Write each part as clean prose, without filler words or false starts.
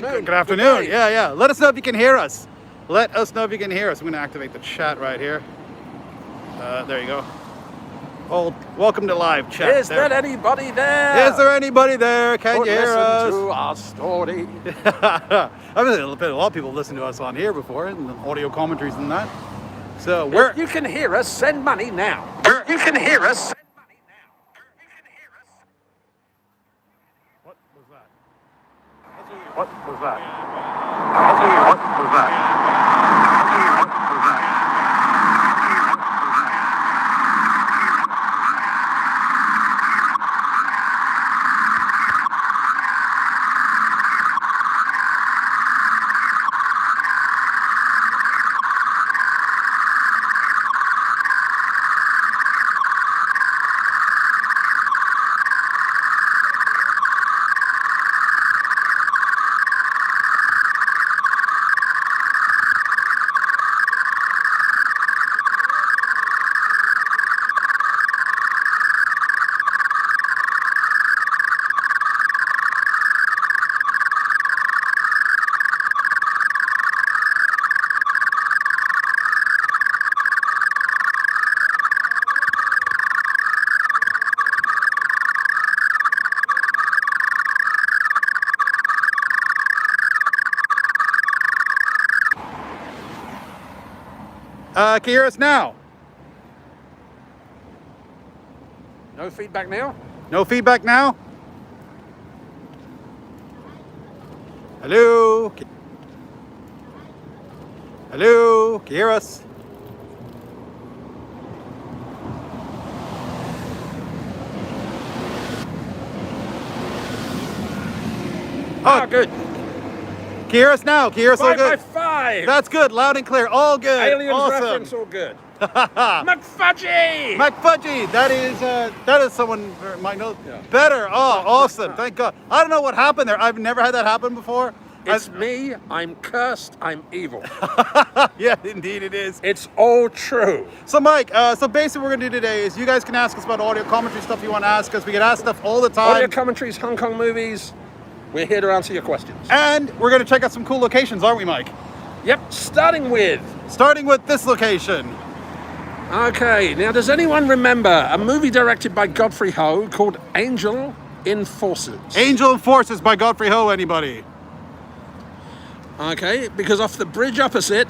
Good afternoon. Yeah. Let us know if you can hear us. Let us know if you can hear us. I'm going to activate the chat right here. There you go. Welcome to live chat. Is there anybody there? Is there anybody there? Can you hear us? Listen to our story. I mean, a lot of people listen to us on here before, and the audio commentaries and that. So if you can hear us, send money now. If you can hear us, send money now. If you can hear us. What was that? What was that? What was that? Can you hear us now? No feedback now? No feedback now? Hello? Hello? Can you hear us? Oh, good. Can you hear us now? Can you hear us all good? 5 by 5. That's good. Loud and clear. All good. Aliens awesome. reference, all good. McFudgy! McFudgy. That is someone who might know better. Oh, awesome. Thank God. I don't know what happened there. I've never had that happen before. It's me. I'm cursed. I'm evil. Yeah, indeed it is. It's all true. So Mike, so basically what we're going to do today is you guys can ask us about audio commentary stuff you want to ask us. We get asked stuff all the time. Audio commentaries, Hong Kong movies. We're here to answer your questions. And we're going to check out some cool locations, aren't we, Mike? Yep, starting with this location. Okay, now does anyone remember a movie directed by Godfrey Ho called Angel Enforcers? Angel Enforcers by Godfrey Ho, anybody? Okay, because off the bridge opposite,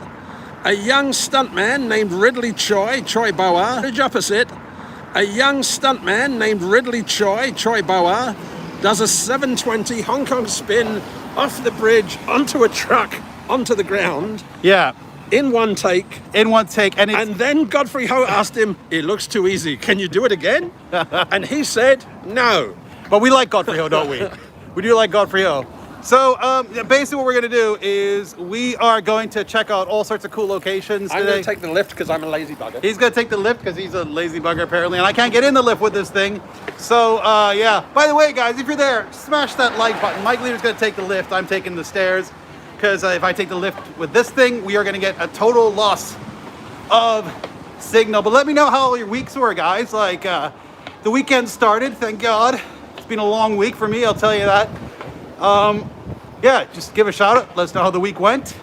a young stuntman named Ridley Choi Boa. Bridge opposite, a young stuntman named Ridley Choi Boa does a 720 Hong Kong spin off the bridge onto a truck, onto the ground. Yeah. In one take. And then Godfrey Ho asked him, "It looks too easy. Can you do it again?" And he said, "No." But we like Godfrey Ho, don't we? We do like Godfrey Ho. So basically what we're going to do is we are going to check out all sorts of cool locations today. I'm going to take the lift because I'm a lazy bugger. He's going to take the lift because he's a lazy bugger apparently, and I can't get in the lift with this thing. So yeah. By the way, guys, if you're there, smash that like button. Mike Leeder's going to take the lift. I'm taking the stairs because if I take the lift with this thing, we are going to get a total loss of signal. But let me know how your weeks were, guys. Like the weekend started, thank God. It's been a long week for me, I'll tell you that. Yeah, just give a shout out. Let us know how the week went.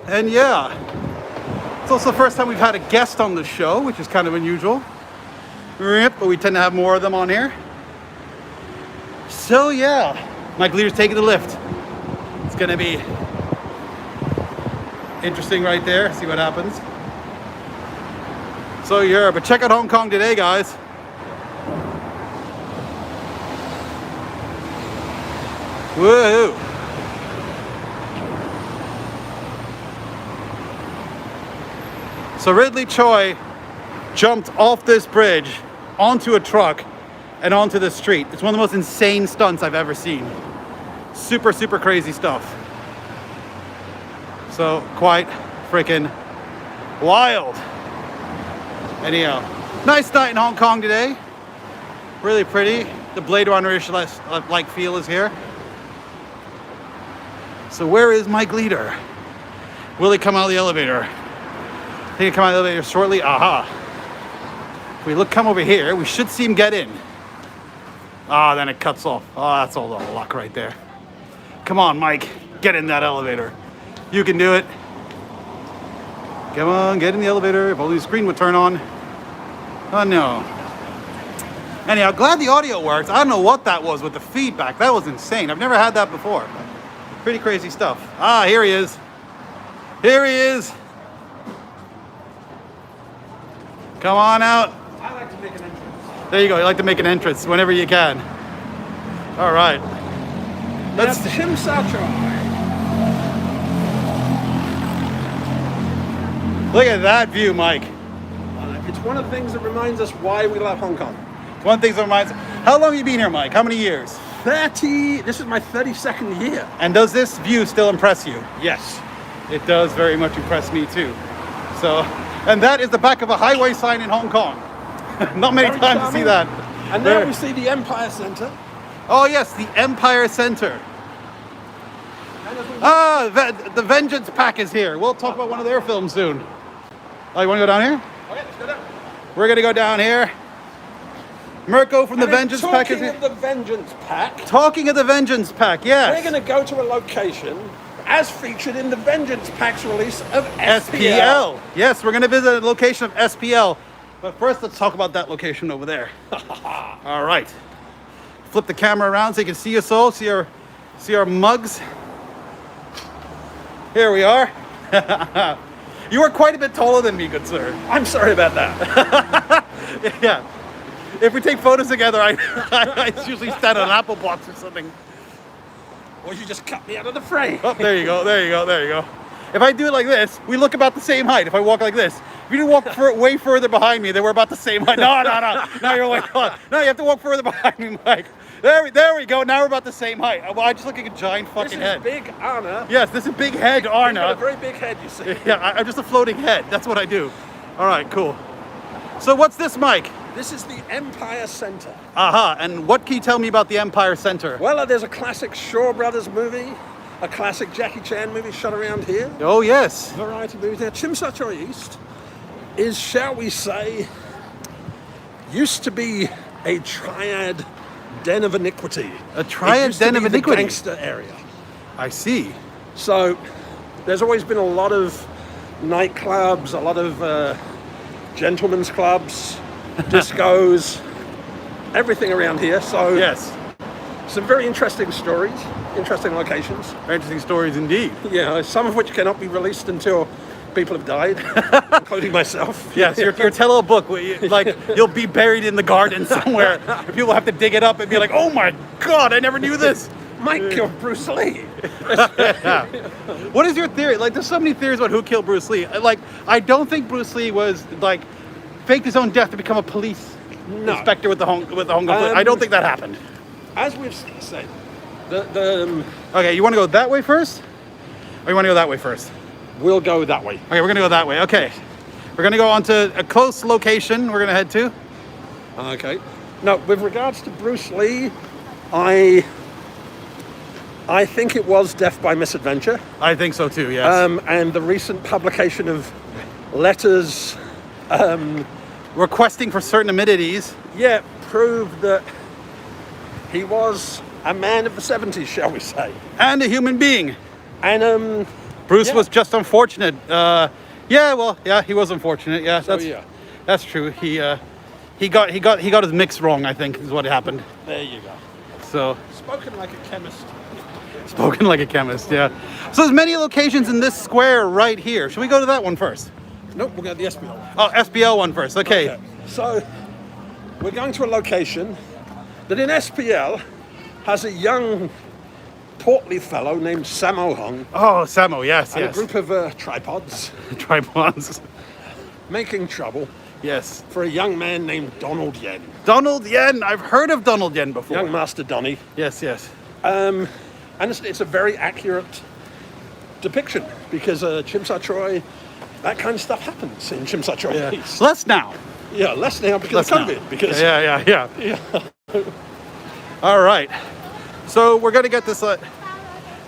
And yeah, it's also the first time we've had a guest on the show, which is kind of unusual. But we tend to have more of them on here. So yeah, Mike Leeder's taking the lift. It's gonna be interesting right there. See what happens. So yeah, but check out Hong Kong today, guys. Woohoo! So Ridley Choi jumped off this bridge onto a truck and onto the street. It's one of the most insane stunts I've ever seen. Super, super crazy stuff. So quite freaking wild. Anyhow, nice night in Hong Kong today. Really pretty. The Blade Runner-ish like feel is here. So where is Mike Leeder? Will he come out of the elevator? I think he'll come out of the elevator shortly. Aha. If we come over here, we should see him get in. Ah, then it cuts off. Oh, that's all the luck right there. Come on, Mike. Get in that elevator. You can do it. Come on, get in the elevator. If only the screen would turn on. Oh, no. Anyhow, glad the audio works. I don't know what that was with the feedback. That was insane. I've never had that before. Pretty crazy stuff. Ah, here he is. Here he is. Come on out. I like to make an entrance. There you go. You like to make an entrance whenever you can. All right. Let's Chimsachoy. Look at that view, Mike. It's one of the things that reminds us why we love Hong Kong. One thing that reminds. How long have you been here, Mike? How many years? 30. This is my 32nd year. And does this view still impress you? Yes. It does very much impress me too. So, and that is the back of a highway sign in Hong Kong. Not many Very times to see that. And there we see the Empire Centre. Oh yes, the Empire Centre. The Vengeance Pack is here. We'll talk about one of their films soon. Oh, you want to go down here? Okay, let's go down. We're going to go down here. Mirko from the Vengeance Pack is here. Talking of the Vengeance Pack. Talking of the Vengeance Pack, yes. We're going to go to a location as featured in the Vengeance Pack's release of SPL. Yes, we're going to visit a location of SPL. But first, let's talk about that location over there. All right. Flip the camera around so you can see us all, see our mugs. Here we are. You are quite a bit taller than me, good sir. I'm sorry about that. Yeah. If we take photos together, I usually stand on an apple box or something. Or you just cut me out of the frame. Oh, there you go, there you go, there you go. If I do it like this, we look about the same height. If I walk like this. If you walk way further behind me, then we're about the same height. No. Now you're like, no, you have to walk further behind me, Mike. There we go. Now we're about the same height. Well, I just look like a giant fucking head. This is big Arne. Yes, this is big head Arne. You've got a very big head, you see. Yeah, I'm just a floating head. That's what I do. All right, cool. So what's this, Mike? This is the Empire Centre. Aha, and what can you tell me about the Empire Centre? Well, there's a classic Shaw Brothers movie, a classic Jackie Chan movie shot around here. Oh, yes. Variety movies. Now, Chimsachoy East is, shall we say, used to be a triad den of iniquity. A triad den of iniquity? The gangster area. I see. So, there's always been a lot of nightclubs, a lot of gentlemen's clubs, discos, everything around here. So, yes. Some very interesting stories, interesting locations. Very interesting stories indeed. Yeah, some of which cannot be released until people have died, including myself. Yes, your tell-all book, like you'll be buried in the garden somewhere. And people have to dig it up and be like, "Oh my God, I never knew this." Mike killed Bruce Lee. What is your theory? Like, there's so many theories about who killed Bruce Lee. Like, I don't think Bruce Lee was like faked his own death to become a police inspector with the Hong Kong police. I don't think that happened. As we've said, Okay, you want to go that way first, or you want to go that way first? We'll go that way. Okay, we're gonna go that way. Okay, we're gonna go on to a close location. We're gonna head to. Okay. Now, with regards to Bruce Lee, I think it was death by misadventure. I think so too. Yes. And the recent publication of letters requesting for certain amenities. Yeah, proved that he was a man of the 70s, shall we say. And a human being. And Bruce was just unfortunate. He was unfortunate. Yeah, that's true. He got his mix wrong, I think, is what happened. There you go. So spoken like a chemist. Spoken like a chemist, yeah. So there's many locations in this square right here. Should we go to that one first? Nope, we'll go to the SPL one. Oh, SPL one first. Okay. So we're going to a location that in SPL has a young portly fellow named Sammo Hung. Oh, Sammo, yes, and yes. a group of tripods. Tripods. Making trouble. Yes. For a young man named Donald Yen. Donald Yen. I've heard of Donald Yen before. Young Master Donny. Yes, yes. And it's a very accurate depiction because Chimsachoy, that kind of stuff happens in Chimsachoy East. Less now. Yeah, less now because of COVID. Because yeah. All right. So we're gonna get this. We're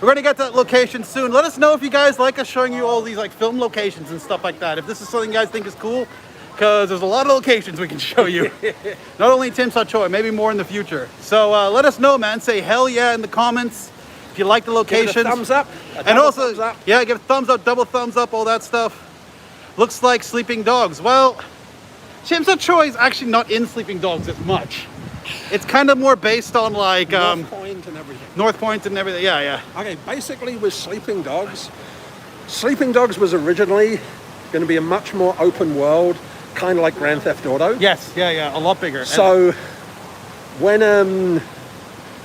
gonna get that location soon. Let us know if you guys like us showing you all these like film locations and stuff like that. If this is something you guys think is cool, because there's a lot of locations we can show you. Not only Chimsachoy, maybe more in the future. So let us know, man. Say hell yeah in the comments. If you like the Give it locations. a thumbs up. And also, thumbs up. yeah, give a thumbs up, double thumbs up, all that stuff. Looks like Sleeping Dogs. Well, Chimsa Choi is actually not in Sleeping Dogs as much. It's kind of more based on like North Point and everything. North Point and everything. Yeah, yeah. Okay, basically with Sleeping Dogs was originally going to be a much more open world, kind of like Grand Theft Auto. Yes, yeah, yeah, a lot bigger. So when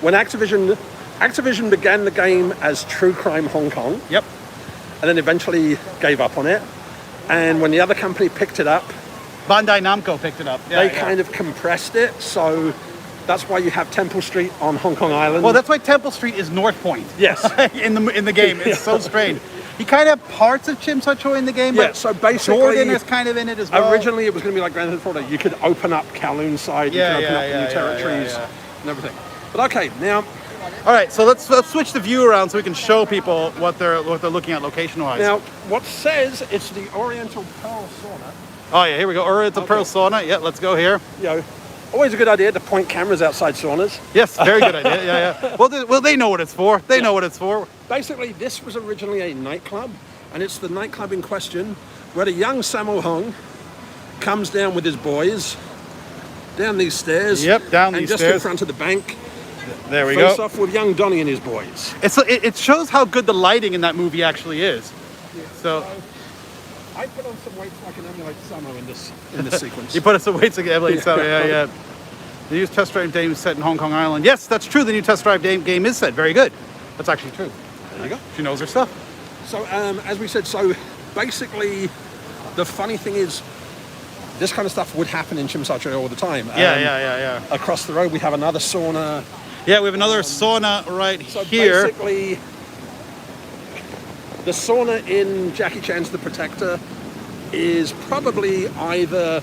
Activision began the game as True Crime Hong Kong, Yep. and then eventually gave up on it, and when the other company picked it up, Bandai Namco picked it up. Yeah, they kind of compressed it, so that's why you have Temple Street on Hong Kong Island. Well, that's why Temple Street is North Point. Yes. in the game. It's so strange. You kind of have parts of Chim Sa Choi in the game, Yeah, but so basically, Jordan is kind of in it as well. originally it was going to be like Grand Theft Auto. You could open up Kowloon side, you Yeah, could open yeah, up yeah, new yeah, territories yeah, and everything. But okay, now All right, so let's switch the view around so we can show people what they're looking at location-wise. Now, what says it's the Oriental Pearl Sauna? Oh yeah, here we go. Oriental Pearl Sauna. Yeah, let's go here. You know, always a good idea to point cameras outside saunas. Yes, very good idea. Yeah, yeah. Well, they know what it's for. They know what it's for. Basically, this was originally a nightclub, and it's the nightclub in question where a young Sammo Hung comes down with his boys down these stairs. Yep, down and these just stairs. in front of the bank. There we Face go. off with young Donnie and his boys. It shows how good the lighting in that movie actually is. So I put on some weights so I can emulate Sammo in this sequence. you put us away to emulate some. Yeah, yeah. The new test drive game is set in Hong Kong Island. Yes, that's true. The new test drive game is set. Very good. That's actually true. There you go. She knows her stuff. So, as we said, so basically, the funny thing is, this kind of stuff would happen in Chim Sa Choi all the time. Yeah. Across the road, we have another sauna. Yeah, we have another sauna right So here. basically, the sauna in Jackie Chan's The Protector is probably either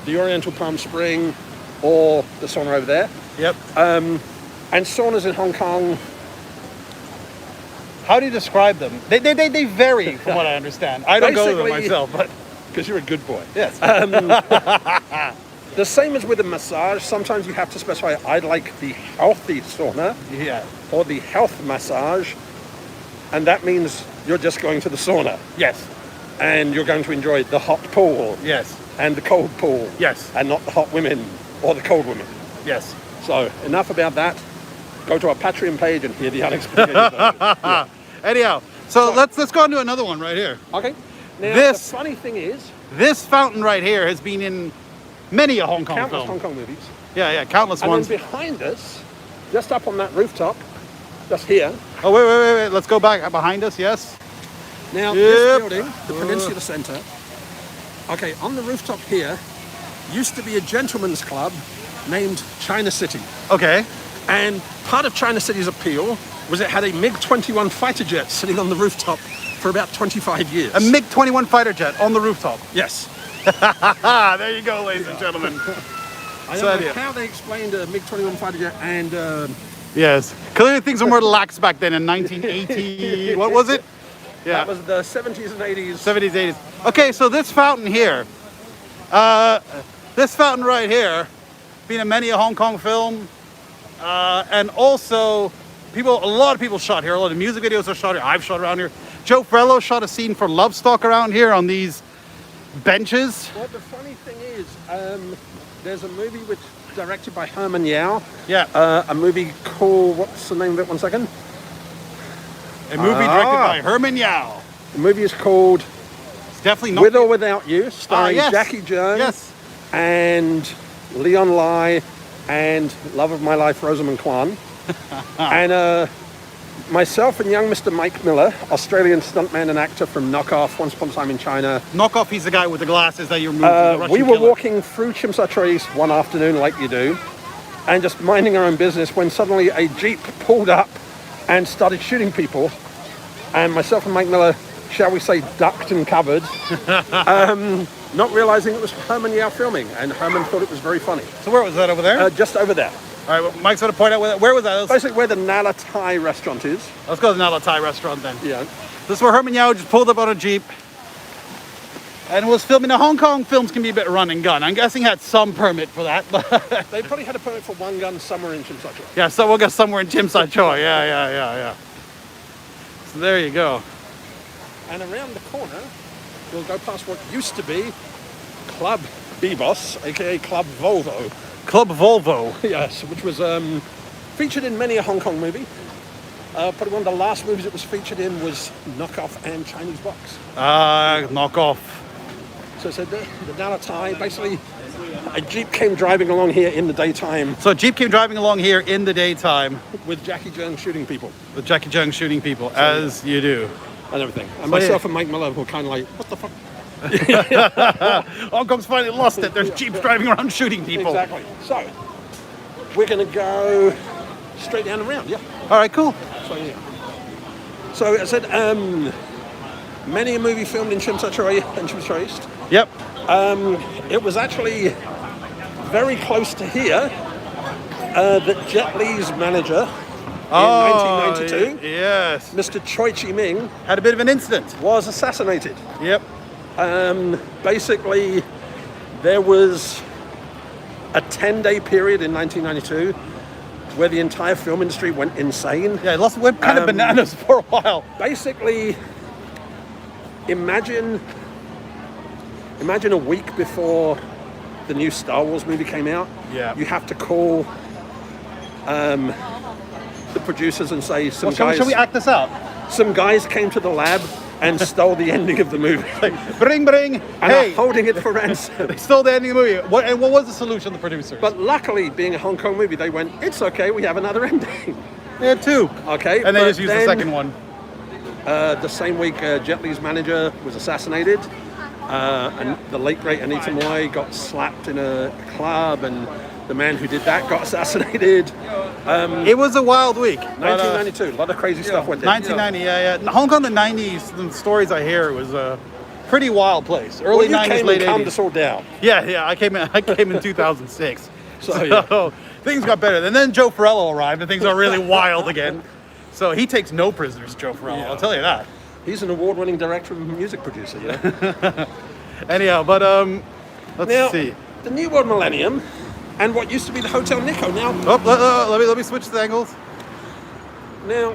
the Oriental Palm Spring or the sauna over there. Yep. And saunas in Hong Kong, How do you describe them? They vary from what I understand. I don't go to them Basically- myself, but because you're a good boy. yes. The same as with a massage, sometimes you have to specify, I'd like the healthy sauna Yeah. or the health massage, and that means you're just going to the sauna Yes. and you're going to enjoy the hot pool Yes. and the cold pool Yes. and not the hot women or the cold women. Yes. So enough about that. Go to our Patreon page and hear the unexpected. Yeah. Anyhow, so let's go on to another one right here. Okay. Now, This- the funny thing is, This fountain right here has been in many a Hong Kong countless film. Hong Kong movies. Yeah, countless And ones. then behind us, just up on that rooftop, just here. Oh, wait. Let's go back behind us, yes. Now, Yep. this building, the Peninsula Centre, okay, on the rooftop here, used to be a gentleman's club named China City. Okay. And part of China City's appeal was it had a MiG-21 fighter jet sitting on the rooftop for about 25 years. A MiG-21 fighter jet on the rooftop. Yes. There you go, ladies and gentlemen. I So don't know yeah. how they explained a MiG-21 fighter jet and Yes. Clearly things were more lax back then in 1980. What was it? Yeah. that was the 70s and 80s. 70s, 80s. Okay, so this fountain here, this fountain right here, being in many a Hong Kong film, and also a lot of people shot here. A lot of music videos are shot here. I've shot around here. Joe Frello shot a scene for Love Stock around here on these benches. Well, the funny thing is, there's a movie directed by Herman Yao. Yeah, A movie called, what's the name of it? 1 second. a movie directed by Herman Yao. The movie is called It's definitely not. With or Without You, starring yes. Jackie Jones Yes. and Leon Lai and love of my life, Rosamund Kwan. And myself and young Mr. Mike Miller, Australian stuntman and actor from Knockoff, Once Upon a Time in China. Knockoff, he's the guy with the glasses that you're moving. The Russian We were killer. walking through Chim Sa Choi East one afternoon like you do, and just minding our own business when suddenly a Jeep pulled up and started shooting people. And myself and Mike Miller, shall we say, ducked and covered, not realizing it was Herman Yao filming, and Herman thought it was very funny. So where was that over there? Just over there. All right, well, Mike's going to point out where was that? Basically where the Nala Thai restaurant is. Let's go to the Nala Thai restaurant then. Yeah. This is where Herman Yao just pulled up on a Jeep and was filming. Now, Hong Kong films can be a bit run and gun. I'm guessing he had some permit for that. But They probably had a permit for one gun somewhere in Chim Sa Choi. yeah, so we'll go somewhere in Chim Sa Choi. Yeah. So there you go. And around the corner, we'll go past what used to be Club Bebos, aka Club Volvo. Club Volvo. Yes, which was featured in many a Hong Kong movie. Probably one of the last movies it was featured in was Knockoff and Chinese Box. Knockoff. So the Nalatai, basically a Jeep came driving along here in the daytime. So a Jeep came driving along here in the daytime. With Jackie Chung shooting people. With Jackie Chung shooting people, as you do. And everything. And myself and Mike Miller were kind of like, what the fuck? Hong Kong's finally lost it. There's Jeeps driving around shooting people. Exactly. So, we're going to go straight down and round, yeah. All right, cool. So as I said, many a movie filmed in Tsim Sha Tsui and Tsim Sha East. Yep. It was actually very close to here that Jet Li's manager in 1992, yes, Mr. Choi Chi-ming, had a bit of an incident. Was assassinated. Yep. Basically, there was a 10-day period in 1992 where the entire film industry went insane. Yeah, it went kind of bananas for a while. Basically, imagine a week before the new Star Wars movie came out. Yeah. You have to call the producers and say, Shall we act this out? Some guys came to the lab and stole the ending of the movie. Bring. And hey, are holding it for ransom. They stole the ending of the movie. What was the solution, the producers? But luckily, being a Hong Kong movie, they went, it's okay, we have another ending. They had two. Okay. And they just used the second one. The same week, Jet Li's manager was assassinated. And the late great Anita Moy got slapped in a club, and the man who did that got assassinated. It was a wild week. 1992, a lot of crazy stuff went down. 1990, yeah. Hong Kong, the 90s, the stories I hear, was a pretty wild place. Early 90s, late 80s. Calmed us all down. Yeah, I came in 2006. So things got better. And then Joe Ferrello arrived, and things are really wild again. So he takes no prisoners, Joe Ferrello, I'll tell you that. He's an award-winning director and music producer, yeah. Anyhow, but let's see. The New World Millennium and what used to be the Hotel Nico now. Let me switch the angles. Now,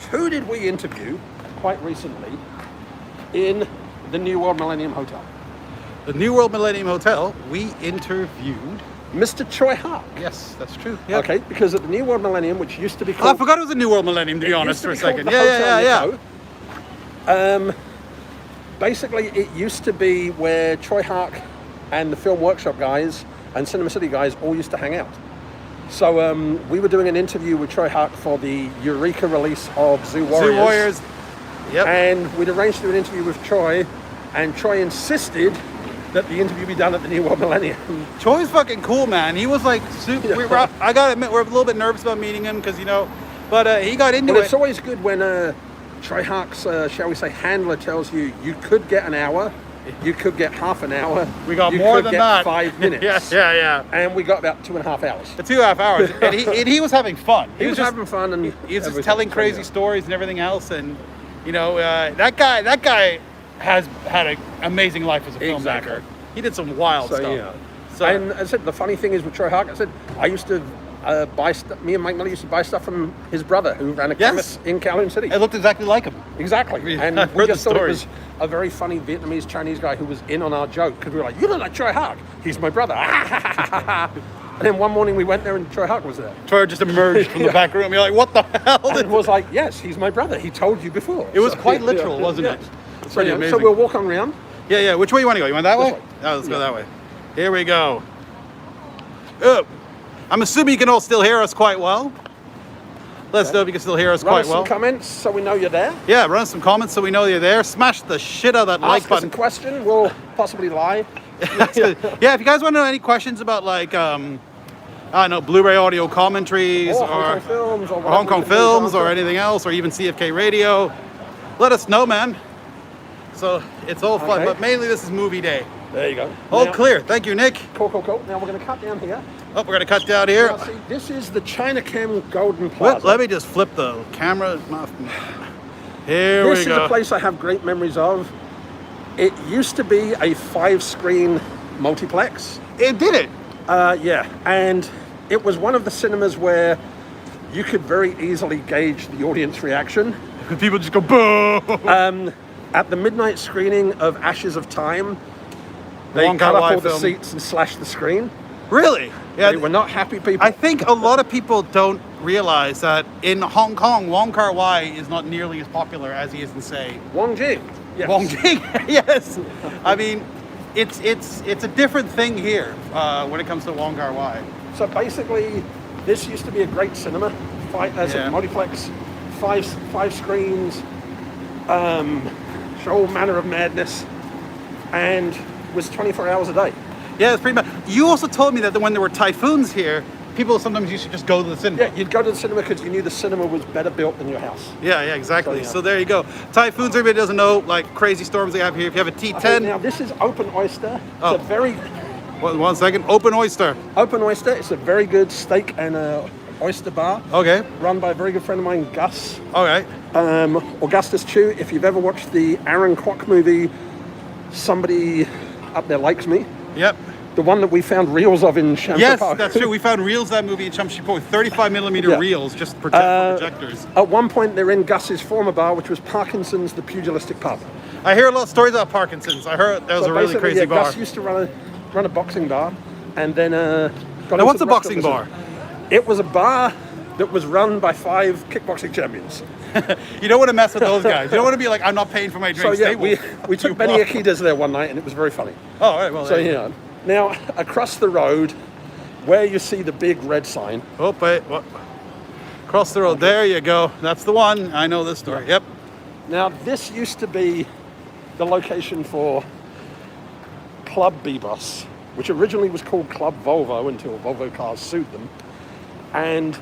who did we interview quite recently in the New World Millennium Hotel? The New World Millennium Hotel, we interviewed Mr. Choi Hark. Yes, that's true. Yep. Okay, because at the New World Millennium, which used to be called... I forgot it was the New World Millennium, to be honest, for a second. Yeah. Basically, it used to be where Choi Hark and the Film Workshop guys and Cinema City guys all used to hang out. So we were doing an interview with Choi Hark for the Eureka release of Zoo Warriors. Yep. And we'd arranged to do an interview with Choi, and Choi insisted that the interview be done at the New World Millennium. Choi's fucking cool, man. He was like super. I gotta admit, we're a little bit nervous about meeting him because but he got into it. It's always good when Choi Hark's, shall we say, handler tells you could get an hour, you could get half an hour. We got more than that. 5 minutes. Yeah. And we got about 2.5 hours. 2.5 hours, and he was having fun. He was just having fun, and he was just telling crazy stories and everything else, and that guy has had an amazing life as a filmmaker. Exactly. He did some wild stuff. Yeah. So, and I said the funny thing is with Choi Hark, I said I used to buy stuff. Me and Mike Miller used to buy stuff from his brother, who ran a chemist in Kowloon City. It looked exactly like him. Exactly. And we just thought it was a very funny Vietnamese Chinese guy who was in on our joke, because we were like, "You look like Choi Hark. He's my brother." And then one morning we went there and Choi Hark was there. Choi just emerged from the back room. You're like, "What the hell?" And it was like, "Yes, he's my brother. He told you before." It was quite literal, wasn't it? So we'll walk on around. Yeah. Which way you want to go? You want that way? Oh, let's go that way. Here we go. I'm assuming you can all still hear us quite well. Let us know if you can still hear us quite well. Run some comments so we know you're there. Yeah, run some comments so we know you're there. Smash the shit out of that like button. Ask us a question, we'll possibly lie. Yeah, if you guys want to know any questions about like, I don't know, Blu-ray audio commentaries or Hong Kong films or anything else, or even CFK radio, let us know, man. So it's all fun, but mainly this is movie day. There you go. All clear. Thank you, Nick. Cool. Now we're going to cut down here. Oh, we're going to cut down here. Now, see, this is the Chinachem Golden Plaza. Let me just flip the camera. Here we go. This is a place I have great memories of. It used to be a 5-screen multiplex. It did it. Yeah, and it was one of the cinemas where you could very easily gauge the audience reaction. People just go boo. At the midnight screening of Ashes of Time, they Wong cut up Kar-wai all the film. seats and slashed the screen. Really? Yeah. They were not happy people. I think a lot of people don't realize that in Hong Kong, Wong Kar-wai is not nearly as popular as he is in, say, Wong Jing. Yes. Wong Jing. Yes. I mean, it's a different thing here when it comes to Wong Kar-wai. So basically, this used to be a great cinema, a multiplex, five screens, show all manner of madness, and was 24 hours a day. Yeah, it's pretty much. You also told me that when there were typhoons here, people sometimes used to just go to the cinema. Yeah, you'd go to the cinema because you knew the cinema was better built than your house. Yeah, exactly. So, So there you go. Typhoons, everybody doesn't know, like crazy storms they have here. If you have a Okay, T10. now this is Open Oyster. Oh. It's a very One second. Open Oyster. Open Oyster. It's a very good steak and oyster bar. Okay. Run by a very good friend of mine, Gus. Okay. Augustus Chu. If you've ever watched the Aaron Kwok movie, Somebody Up There Likes Me. Yep. The one that we found reels of in Shamsha Yes, Park. that's true. We found reels of that movie in Chamshipo with 35mm Yeah. reels, just for projectors. At one point, they're in Gus's former bar, which was Parkinson's, the pugilistic pub. I hear a lot of stories about Parkinson's. I heard that was a really basically, crazy bar. Gus used to run a boxing bar, and then got Now, what's into a the boxing bar? restaurant business. It was a bar that was run by 5 kickboxing champions. You don't want to mess with those guys. You don't want to be like, I'm not paying for my So drinks. yeah, They will we fuck you took Benny up. Akitas there one night, and it was very funny. Oh, all right. Well, So there you yeah. Now across the road, where you see the big red sign, go. Oh, wait. What? Across the road. There you go. That's the one. I know this story. Yep. now this used to be the location for Club Bebos, which originally was called Club Volvo until Volvo cars sued them, and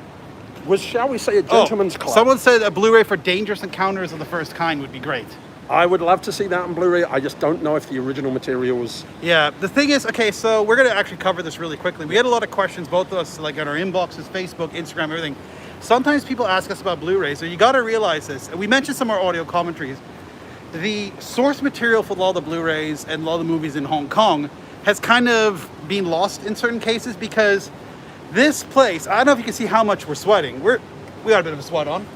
was, shall we say, a gentleman's club. Someone said a Blu-ray for Dangerous Encounters of the First Kind would be great. I would love to see that on Blu-ray. I just don't know if the original material was. Yeah, the thing is, okay, so we're going to actually cover this really quickly. We had a lot of questions, both of us, like on our inboxes, Facebook, Instagram, everything. Sometimes people ask us about Blu-rays, so you got to realize this. And we mentioned some of our audio commentaries. The source material for a lot of the Blu-rays and a lot of the movies in Hong Kong has kind of been lost in certain cases because this place, I don't know if you can see how much we're sweating. We got a bit of a sweat on.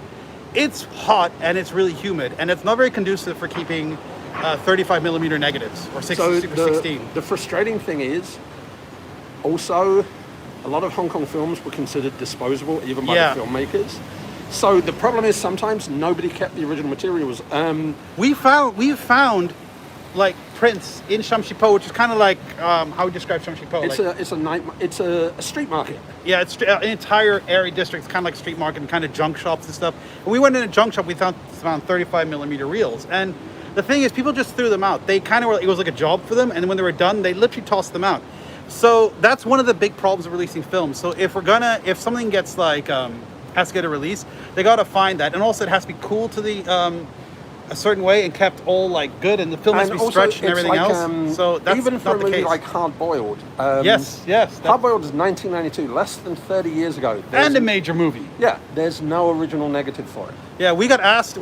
It's hot and it's really humid, and it's not very conducive for keeping 35mm negatives or 16. The frustrating thing is, also, a lot of Hong Kong films were considered disposable, even by the filmmakers. So the problem is sometimes nobody kept the original materials. We've found like prints in Shamshipo, which is kind of like how we describe Shamshipo. It's a street market. Yeah, it's an entire area district. It's kind of like street market and kind of junk shops and stuff. And we went in a junk shop, we found 35mm reels. And the thing is, people just threw them out. They kind of were, it was like a job for them. And when they were done, they literally tossed them out. So that's one of the big problems of releasing films. So if something gets like, has to get a release, they got to find that. And also it has to be cool to the, a certain way and kept all like good, and the film has to be stretched and everything else. So that's even for not a the movie case. like Hard Boiled. Yes. Hard Boiled is 1992, less than 30 years ago. And a major movie. Yeah, there's no original negative for it. Yeah, we got asked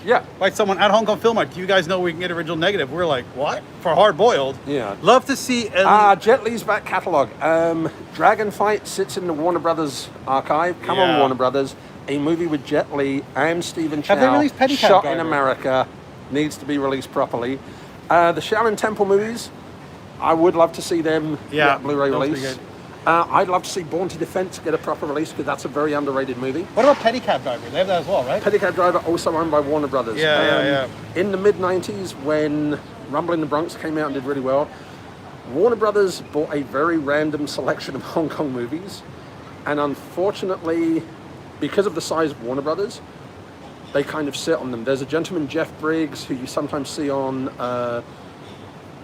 Yeah. by someone at Hong Kong Film Art, do you guys know we can get original negative? We're like, what? For Hard Boiled? Yeah. Love to see. Jet Li's back catalogue. Dragon Fight sits in the Warner Brothers archive. Come on, Warner Brothers. A movie with Jet Li and Stephen Chow. Have they released Petty Cab shot Driver? in America. Needs to be released properly. The Shaolin Temple movies, I would love to see them get Blu-ray those would be release. good. I'd love to see Born to Defense get a proper release because that's a very underrated movie. What about Petty Cab Driver? They have that as well, right? Petty Cab Driver, also owned by Warner Brothers. Yeah. In the mid-90s, when Rumble in the Bronx came out and did really well, Warner Brothers bought a very random selection of Hong Kong movies. And unfortunately, because of the size of Warner Brothers, they kind of sit on them. There's a gentleman, Jeff Briggs, who you sometimes see on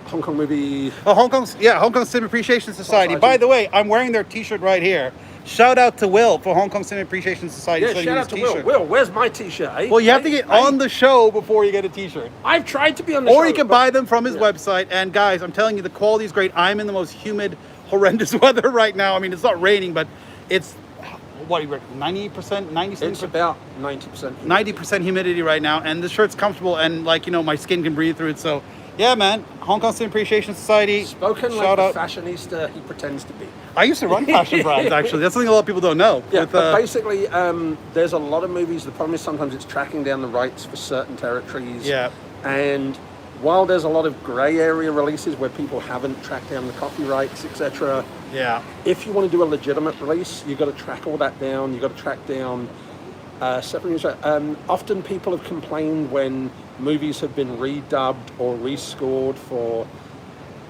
Hong Kong movie. Oh, Hong Kong Cinema Appreciation Society. By the way, I'm wearing their T-shirt right here. Shout out to Will for Hong Kong Cinema Appreciation Society. Yeah, shout out to Will. Will, where's my T-shirt? Eh? Well, you have to get on the show before you get a T-shirt. I've tried to be on the show. Or you can buy them from his website. And guys, I'm telling you, the quality is great. I'm in the most humid, horrendous weather right now. I mean, it's not raining, but it's, what do you reckon, 90%, 90%? It's about 90%. 90% humidity right now. And the shirt's comfortable and, like, you know, my skin can breathe through it. So, yeah, man, Hong Kong Cinema Appreciation Society. Spoken shout like out. the fashionista he pretends to be. I used to run fashion brands, actually. That's something a lot of people don't know. Yeah, but basically, there's a lot of movies. The problem is sometimes it's tracking down the rights for certain territories. Yeah. And while there's a lot of grey area releases where people haven't tracked down the copyrights, etc. Yeah. If you want to do a legitimate release, you've got to track all that down. You've got to track down separate news. Often people have complained when movies have been redubbed or rescored for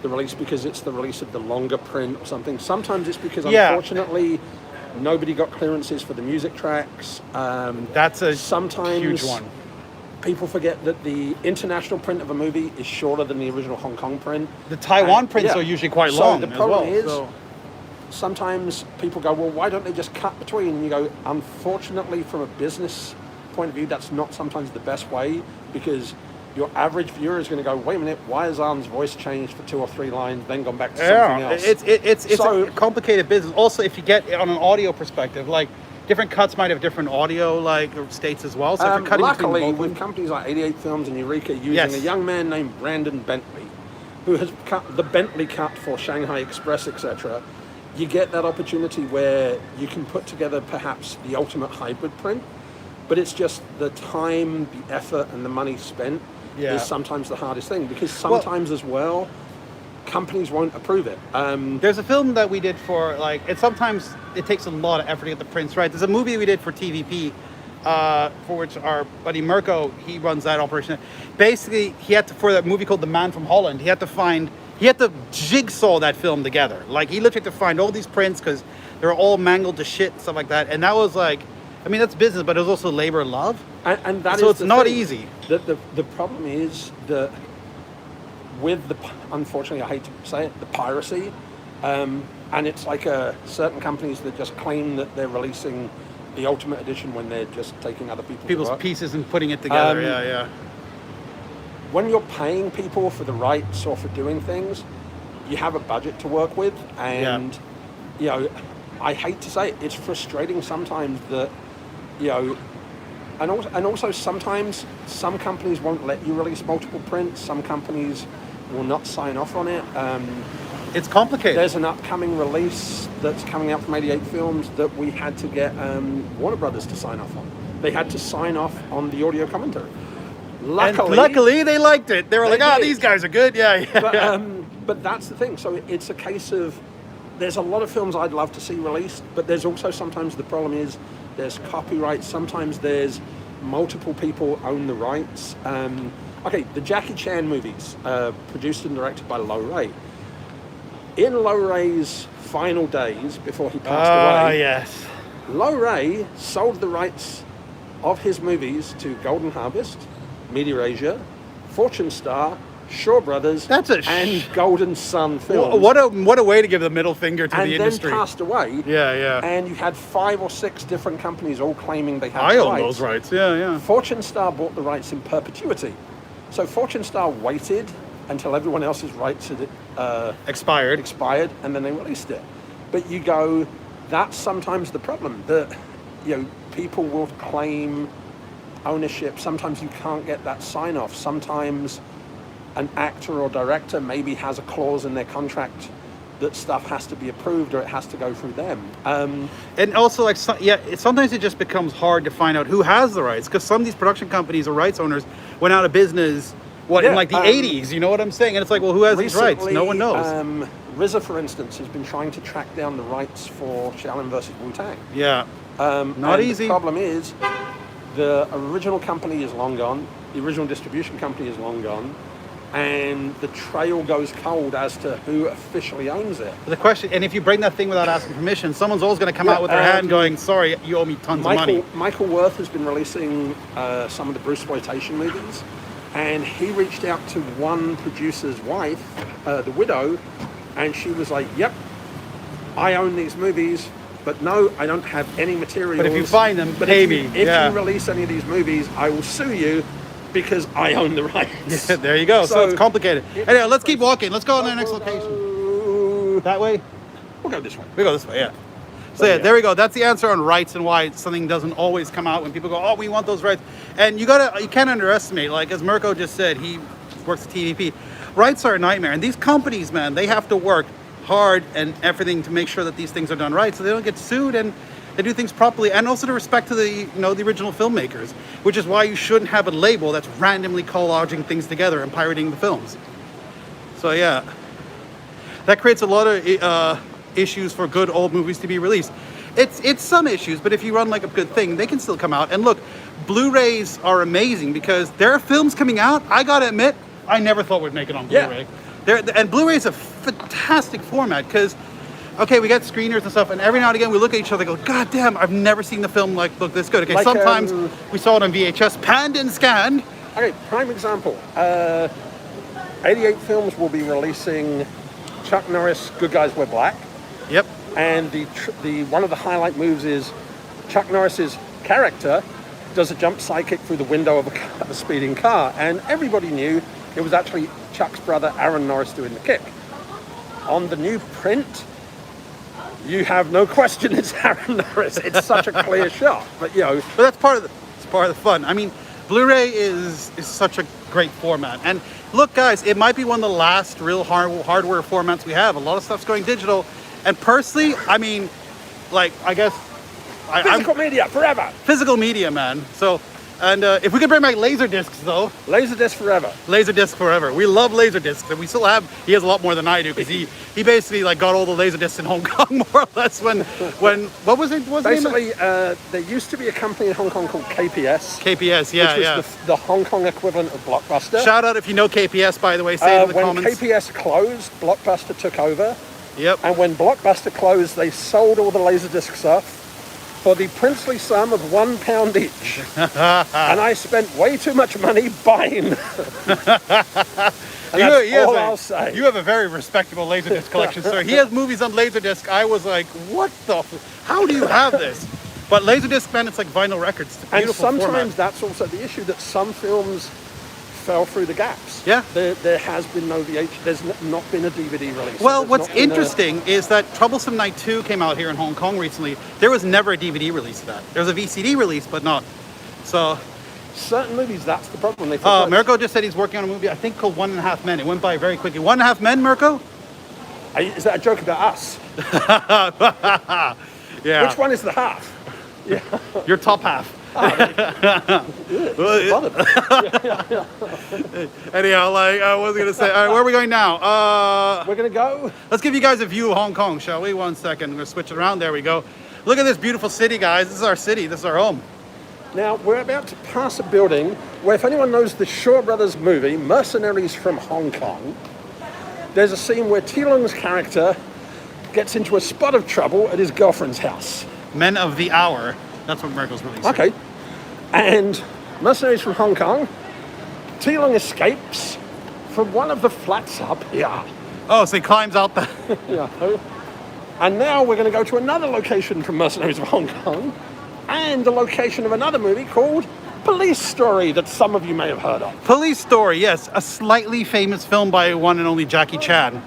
the release because it's the release of the longer print or something. Sometimes it's because, unfortunately, nobody got clearances for the music tracks. That's a huge one. People forget that the international print of a movie is shorter than the original Hong Kong print. The Taiwan prints are usually quite long. So the problem is, sometimes people go, well, why don't they just cut between? And you go, unfortunately, from a business point of view, that's not sometimes the best way, because your average viewer is going to go, wait a minute, why has Arne's voice changed for 2 or 3 lines, then gone back to something else? It's so, a complicated business. Also, if you get it on an audio perspective, like different cuts might have different audio like states as well. So if you're cutting luckily, with companies like 88 Films and Eureka using a young man named Brandon Bentley, who has cut the Bentley cut for Shanghai Express, etc., you get that opportunity where you can put together perhaps the ultimate hybrid print, but it's just the time, the effort, and the money spent is sometimes the hardest thing, because sometimes as well, companies won't approve it. There's a film that we did for, like, sometimes it takes a lot of effort to get the prints right. There's a movie we did for TVP, for which our buddy Mirko, he runs that operation. Basically, he had to, for that movie called The Man from Holland, he had to jigsaw that film together. Like, he literally had to find all these prints because they were all mangled to shit and stuff like that. And that was like, I mean, that's business, but it was also labor and love. And that so is it's not easy. The problem is that with unfortunately, I hate to say it, the piracy, and it's like certain companies that just claim that they're releasing the ultimate edition when they're just taking other people's work. Pieces and putting it together. When you're paying people for the rights or for doing things, you have a budget to work with, and you know, I hate to say it, it's frustrating sometimes that, you know, and also sometimes some companies won't let you release multiple prints. Some companies will not sign off on it. It's complicated. There's an upcoming release that's coming out from 88 Films that we had to get Warner Brothers to sign off on. They had to sign off on the audio commentary. Luckily, they liked it. They were like, these guys are good. But that's the thing. So it's a case of, there's a lot of films I'd love to see released, but there's also sometimes the problem is there's copyright. Sometimes there's multiple people own the rights. Okay, the Jackie Chan movies, produced and directed by Lo Ray. In Lo Ray's final days before he passed away, Lo Ray sold the rights of his movies to Golden Harvest, Media Asia, Fortune Star, Shaw Brothers, and Golden Sun Films. What a way to give the middle finger to the industry. And then passed away. And you had 5 or 6 different companies all claiming they had I the own rights. those rights. Fortune Star bought the rights in perpetuity. So Fortune Star waited until everyone else's rights had expired, and then they released it. But you go, that's sometimes the problem, that, you know, people will claim ownership. Sometimes you can't get that sign off. Sometimes an actor or director maybe has a clause in their contract that stuff has to be approved or it has to go through them. And also, like, sometimes it just becomes hard to find out who has the rights, because some of these production companies or rights owners went out of business in like the 80s, you know what I'm saying? And it's like, well, who has these rights? No one knows. RZA, for instance, has been trying to track down the rights for Shaolin versus Wu-Tang. Not easy. The problem is, the original company is long gone, the original distribution company is long gone, and the trail goes cold as to who officially owns it. The question, and if you bring that thing without asking permission, someone's always going to come out with their hand going, sorry, you owe me tons of money. Michael Worth has been releasing some of the Bruceploitation movies, and he reached out to one producer's wife, the widow, and she was like, yep, I own these movies, but no, I don't have any materials. But if you find them, pay me. If you release any of these movies, I will sue you because I own the rights. Yeah, there you go. So it's complicated. Anyway, let's keep walking. Let's go on to the next location. That way? We'll go this way. We go this way, yeah. So there we go. That's the answer on rights and why something doesn't always come out when people go, oh, we want those rights. And you can't underestimate, like as Mirko just said, he works at TVP. Rights are a nightmare. And these companies, man, they have to work hard and everything to make sure that these things are done right, so they don't get sued and they do things properly, and also to respect to the the original filmmakers, which is why you shouldn't have a label that's randomly collaging things together and pirating the films. So yeah, that creates a lot of issues for good old movies to be released. It's some issues, but if you run like a good thing, they can still come out. And look, Blu-rays are amazing because there are films coming out, I gotta admit, I never thought we'd make it on Blu-ray. And Blu-ray is a fantastic format because, okay, we got screeners and stuff, and every now and again we look at each other and go, God damn, I've never seen the film look this good. Okay, like, sometimes we saw it on VHS, panned and scanned. Okay, prime example. 88 Films will be releasing Chuck Norris, Good Guys Wear Black. Yep. And the one of the highlight moves is Chuck Norris's character does a jump sidekick through the window of a speeding car, and everybody knew it was actually Chuck's brother Aaron Norris doing the kick. On the new print, you have no question it's Aaron Norris. It's such a clear shot, but but that's part of the fun. I mean, Blu-ray is such a great format, and look, guys, it might be one of the last real hardware formats we have. A lot of stuff's going digital. And personally, I mean, like, I guess... Physical media, forever! Physical media, man. So, and if we could bring back Laserdiscs, though... Laserdisc forever. Laserdisc forever. We love Laserdiscs, and we still have... He has a lot more than I do, because he basically, like, got all the Laserdiscs in Hong Kong, more or less, when what was it? Basically, there used to be a company in Hong Kong called KPS. KPS, yeah, which was the Hong Kong equivalent of Blockbuster. Shout out if you know KPS, by the way, say it in the comments. When KPS closed, Blockbuster took over. Yep. And when Blockbuster closed, they sold all the Laserdiscs off for the princely sum of £1 each. And I spent way too much money buying them. I'll say. You have a very respectable Laserdisc collection, sir. He has movies on Laserdisc. I was like, what the? How do you have this? But Laserdisc, man, it's like vinyl records. It's a beautiful and sometimes format. That's also the issue, that some films fell through the gaps. Yeah. There has been no VH, there's not been a DVD release. Well, what's interesting is that Troublesome Night 2 came out here in Hong Kong recently. There was never a DVD release of that. There was a VCD release, but not. So... certain movies, that's the problem. Mirko just said he's working on a movie, I think, called 1.5 Men. It went by very quickly. 1.5 Men, Mirko? Is that a joke about us? Yeah. Which one is the half? Yeah. Your top half. Anyhow, like I was gonna say, all right, where are we going now? We're gonna go. Let's give you guys a view of Hong Kong, shall we? 1 second. I'm gonna switch it around. There we go. Look at this beautiful city, guys. This is our city. This is our home. Now we're about to pass a building where, if anyone knows the Shaw Brothers movie, Mercenaries from Hong Kong, there's a scene where T-Lung's character gets into a spot of trouble at his girlfriend's house. Men of the Hour. That's what Mirko's releasing. Okay. And Mercenaries from Hong Kong, T-Lung escapes from one of the flats up here. Oh, so he climbs out the... Yeah. And now we're going to go to another location from Mercenaries of Hong Kong, and the location of another movie called Police Story that some of you may have heard of. Police Story, yes. A slightly famous film by one and only Jackie Chan.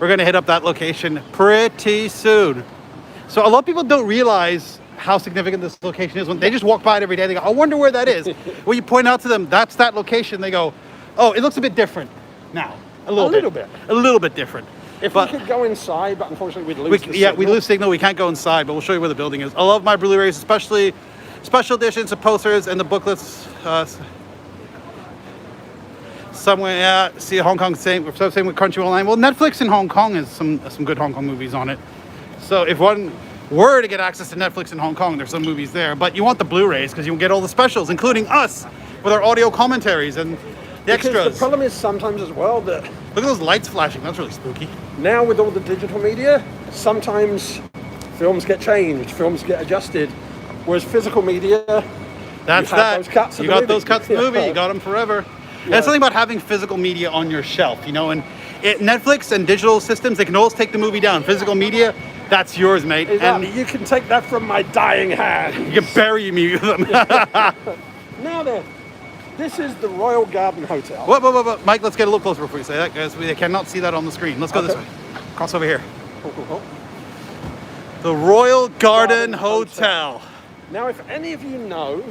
We're going to hit up that location pretty soon. So a lot of people don't realize how significant this location is. When they just walk by it every day, they go, I wonder where that is. When you point out to them, that's that location, they go, oh, it looks a bit different now. A little bit. A little bit different. If we could go inside, but unfortunately we'd lose signal. We lose signal. We can't go inside, but we'll show you where the building is. I love my Blu-rays, especially special editions of posters and the booklets. Somewhere, yeah, see Hong Kong, same with Crunchyroll Online. Well, Netflix in Hong Kong has some good Hong Kong movies on it. So if one were to get access to Netflix in Hong Kong, there's some movies there. But you want the Blu-rays because you will get all the specials, including us, with our audio commentaries and the extras. Because the problem is sometimes as well that... Look at those lights flashing. That's really spooky. Now with all the digital media, sometimes films get changed, films get adjusted. Whereas physical media, that's those cuts. You got those cuts in the movie. You got them forever. Yeah. And it's something about having physical media on your shelf, you know. And Netflix and digital systems, they can always take the movie down. Physical media, that's yours, mate. Exactly. And you can take that from my dying hand. You can bury me with them. Now then, this is the Royal Garden Hotel. What? Mike, let's get a little closer before you say that, because we cannot see that on the screen. Let's go this way. Cross over here. Cool. The Royal Garden Hotel. Now, if any of you know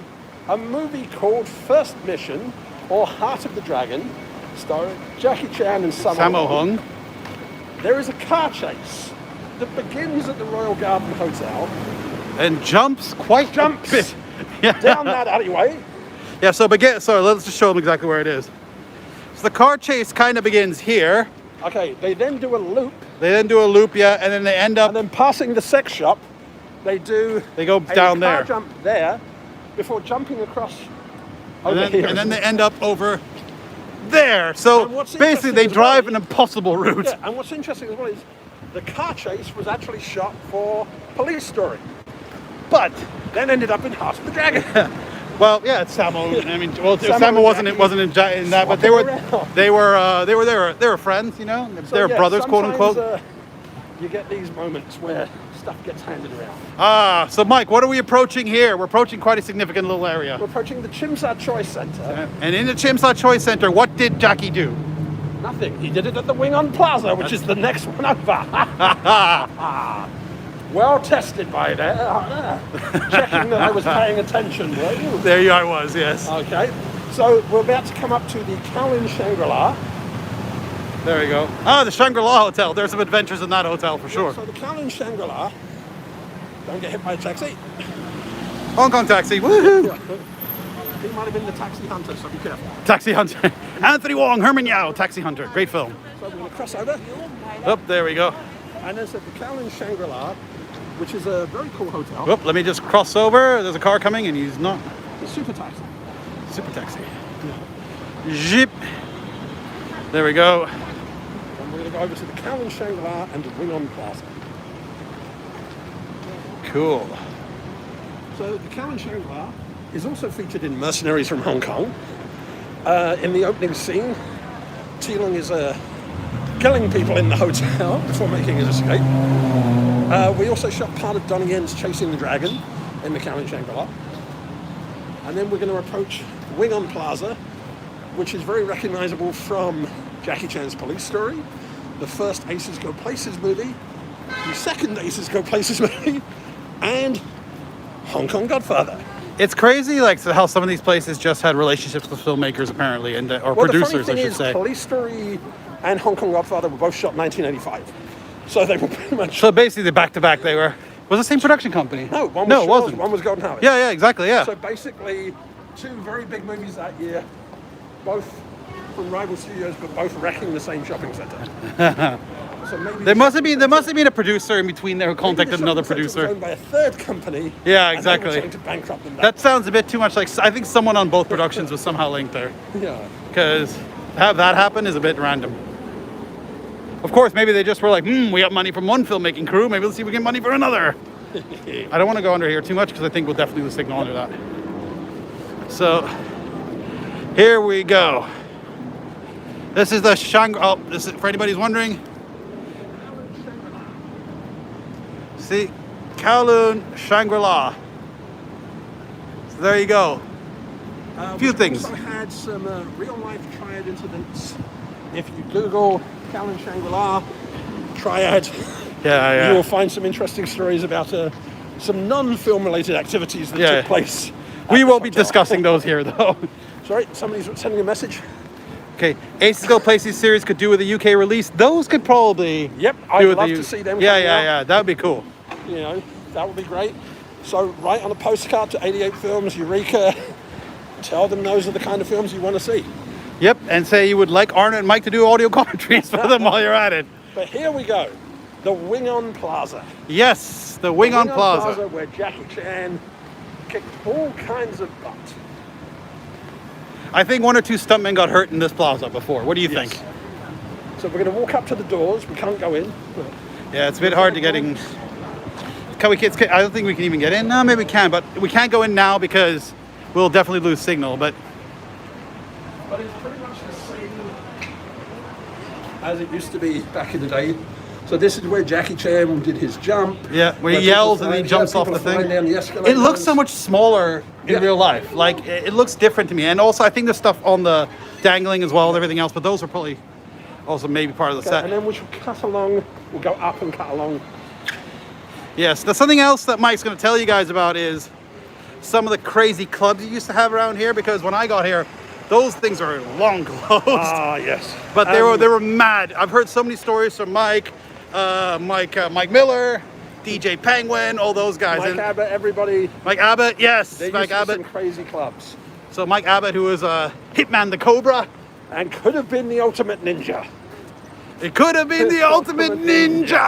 a movie called First Mission or Heart of the Dragon, starring Jackie Chan and Sammo Hung, there is a car chase that begins at the Royal Garden Hotel. And jumps quite Jumps a bit. Yeah. down that alleyway. Yeah, so let's just show them exactly where it is. So the car chase kind of begins here. Okay, they then do a loop. They then do a loop, yeah, and then they end up... And then passing the sex shop, they go down there. Jump there before jumping across over here. And then they end up over there. So basically they drive an impossible route. Yeah, and what's interesting as well is the car chase was actually shot for Police Story, but then ended up in House of the Dragon. Well, yeah, it's Samo. I mean, well, Samo wasn't in that, but they were friends, you know. They were brothers, quote unquote. You get these moments where stuff gets handed around. Ah, so Mike, what are we approaching here? We're approaching quite a significant little area. We're approaching the Chimsa Choice Centre. And in the Chimsa Choice Centre, what did Jackie do? Nothing. He did it at the Wing On Plaza, which is the next one over. Well tested by there. Checking that I was paying attention. There I was, yes. Okay. So we're about to come up to the Kowloon Shangri-La. There we go. Ah, the Shangri-La Hotel. There's some adventures in that hotel for sure. So the Kowloon Shangri-La. Don't get hit by a taxi. Hong Kong taxi. Woohoo! He might have been the taxi hunter, so be careful. Taxi Hunter. Anthony Wong, Herman Yao, Taxi Hunter. Great film. So we're going to cross over. Oh, there we go. And there's the Kowloon Shangri-La, which is a very cool hotel. Oh, let me just cross over. There's a car coming and he's not. The super taxi. Super taxi. Jeep. There we go. And we're going to go over to the Kowloon Shangri-La and the Wing On Plaza. Cool. So the Kowloon Shangri-La is also featured in Mercenaries from Hong Kong. In the opening scene, Teeling is killing people in the hotel before making his escape. We also shot part of Donnie Yen's Chasing the Dragon in the Kowloon Shangri-La. And then we're going to approach Wing On Plaza, which is very recognizable from Jackie Chan's Police Story, the first Aces Go Places movie, the second Aces Go Places movie, and Hong Kong Godfather. It's crazy, like how some of these places just had relationships with filmmakers, apparently, and or producers, the funny thing I should say. Police Story and Hong Kong Godfather were both shot in 1985, so they were pretty much. So basically, the back-to-back, they were. Was the same production company? No, one was no, it Shaw's, wasn't. One was Golden Harvest. Yeah, exactly, yeah. So basically, two very big movies that year, both from rival studios, but both wrecking the same shopping center. So maybe there must have been a producer in between there who contacted another producer. Was owned by a third company. Yeah, exactly. And they were trying to bankrupt them. That sounds a bit too much like. I think someone on both productions was somehow linked there. Yeah. Because to have that happen is a bit random. Of course, maybe they just were like, we got money from one filmmaking crew. Maybe let's see if we get money for another. I don't want to go under here too much because I think we'll definitely lose signal under that. So here we go. This is the this is for anybody who's wondering. See, Kowloon Shangri-La. So there you go. A few things. We also had some real-life Triad incidents. If you Google Kowloon Shangri-La, Triad, you will find some interesting stories about some non-film-related activities that took place. We won't be discussing those here, though. Sorry, somebody's sending a message. Okay, Aces Go Places series could do with a UK release. Those could probably. Yep, I'd love to see them. Yeah, that would be cool. You know, that would be great. So write on a postcard to 88 Films, Eureka. Tell them those are the kind of films you want to see. Yep, and say you would like Arne and Mike to do audio commentaries for them while you're at it. But here we go, the Wing On Plaza. Yes, the Wing On Plaza. Where Jackie Chan kicked all kinds of butt. I think one or two stuntmen got hurt in this plaza before. What do you think? So we're going to walk up to the doors. We can't go in. Yeah, it's a bit hard to get in. I don't think we can even get in. No, maybe we can, but we can't go in now because we'll definitely lose signal. But it's pretty much the same as it used to be back in the day. So this is where Jackie Chan did his jump. Yeah, where he yells and he jumps off the thing. It looks so much smaller in real life. Like, it looks different to me. And also, I think there's stuff on the dangling as well and everything else, but those are probably also maybe part of the set. And then we shall cut along. We'll go up and cut along. Yes, there's something else that Mike's going to tell you guys about is some of the crazy clubs you used to have around here, because when I got here, Those things are long closed. Ah, yes. But they were mad. I've heard so many stories from Mike Miller, DJ Penguin, all those guys. Mike Abbott, everybody. Mike Abbott, yes, They Mike used to Abbott. some crazy clubs. So Mike Abbott, who was Hitman the Cobra. And could have been the ultimate ninja. It could have been the ultimate ninja.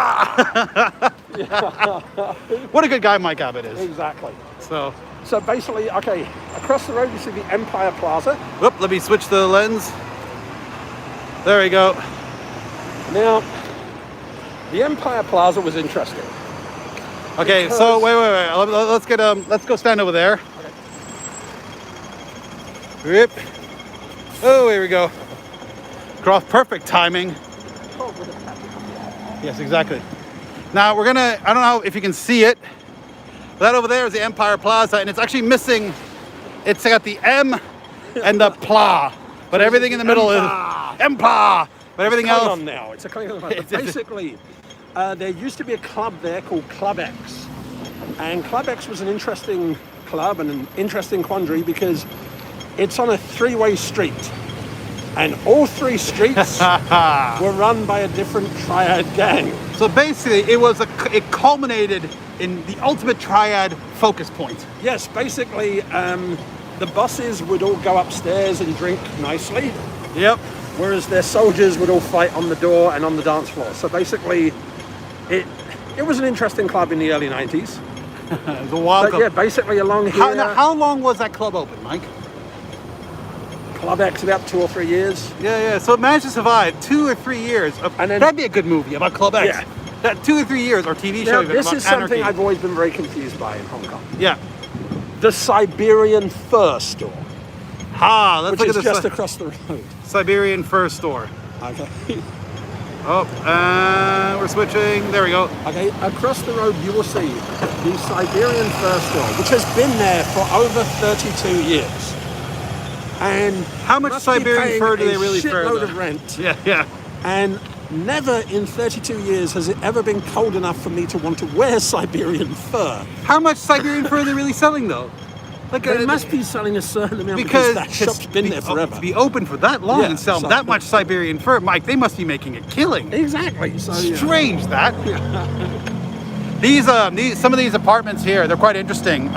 What a good guy Mike Abbott is. Exactly. So basically, okay, across the road you see the Empire Plaza. whoop, let me switch the lens. There we go. Now, the Empire Plaza was interesting. Okay, so wait. Let's go stand over there. Rip. Oh, here we go. Cross, perfect timing. Yes, exactly. Now we're gonna, I don't know if you can see it. That over there is the Empire Plaza, and it's actually missing, it's got the M and the Pla, but everything in the middle is Empire. But everything else. On now. It's a clean on. But basically, there used to be a club there called Club X, and Club X was an interesting club and an interesting quandary because it's on a three-way street, and all three streets were run by a different Triad gang. So basically, it culminated in the ultimate Triad focus point. Yes, basically, the bosses would all go upstairs and drink nicely. Yep. Whereas their soldiers would all fight on the door and on the dance floor. So basically, it was an interesting club in the early 90s. It was a wild But yeah, basically along here, How long was that club open, Mike? Club X about 2 or 3 years. Yeah. So it managed to survive 2 or 3 years. And then- that'd be a good movie about Club X. Yeah. That 2 or 3 years, or TV show Now, even, this about is something anarchy. I've always been very confused by in Hong Kong. Yeah. The Siberian Fur Store, Let's which look is at the just across the road. Siberian Fur Store. Okay. Oh, we're switching. There we go. Okay, across the road you will see the Siberian Fur Store, which has been there for over 32 years. And How much must be Siberian paying fur do they a really fur, shitload though? of rent. Yeah. And never in 32 years has it ever been cold enough for me to want to wear Siberian fur. How much Siberian fur are they really selling, though? Like, They must be selling a certain amount because that shop's been there forever. To be open for that long Yeah, and sell so- that much Siberian fur, Mike, they must be making a killing. Exactly. So, yeah. Strange that. These some of these apartments here, they're quite interesting.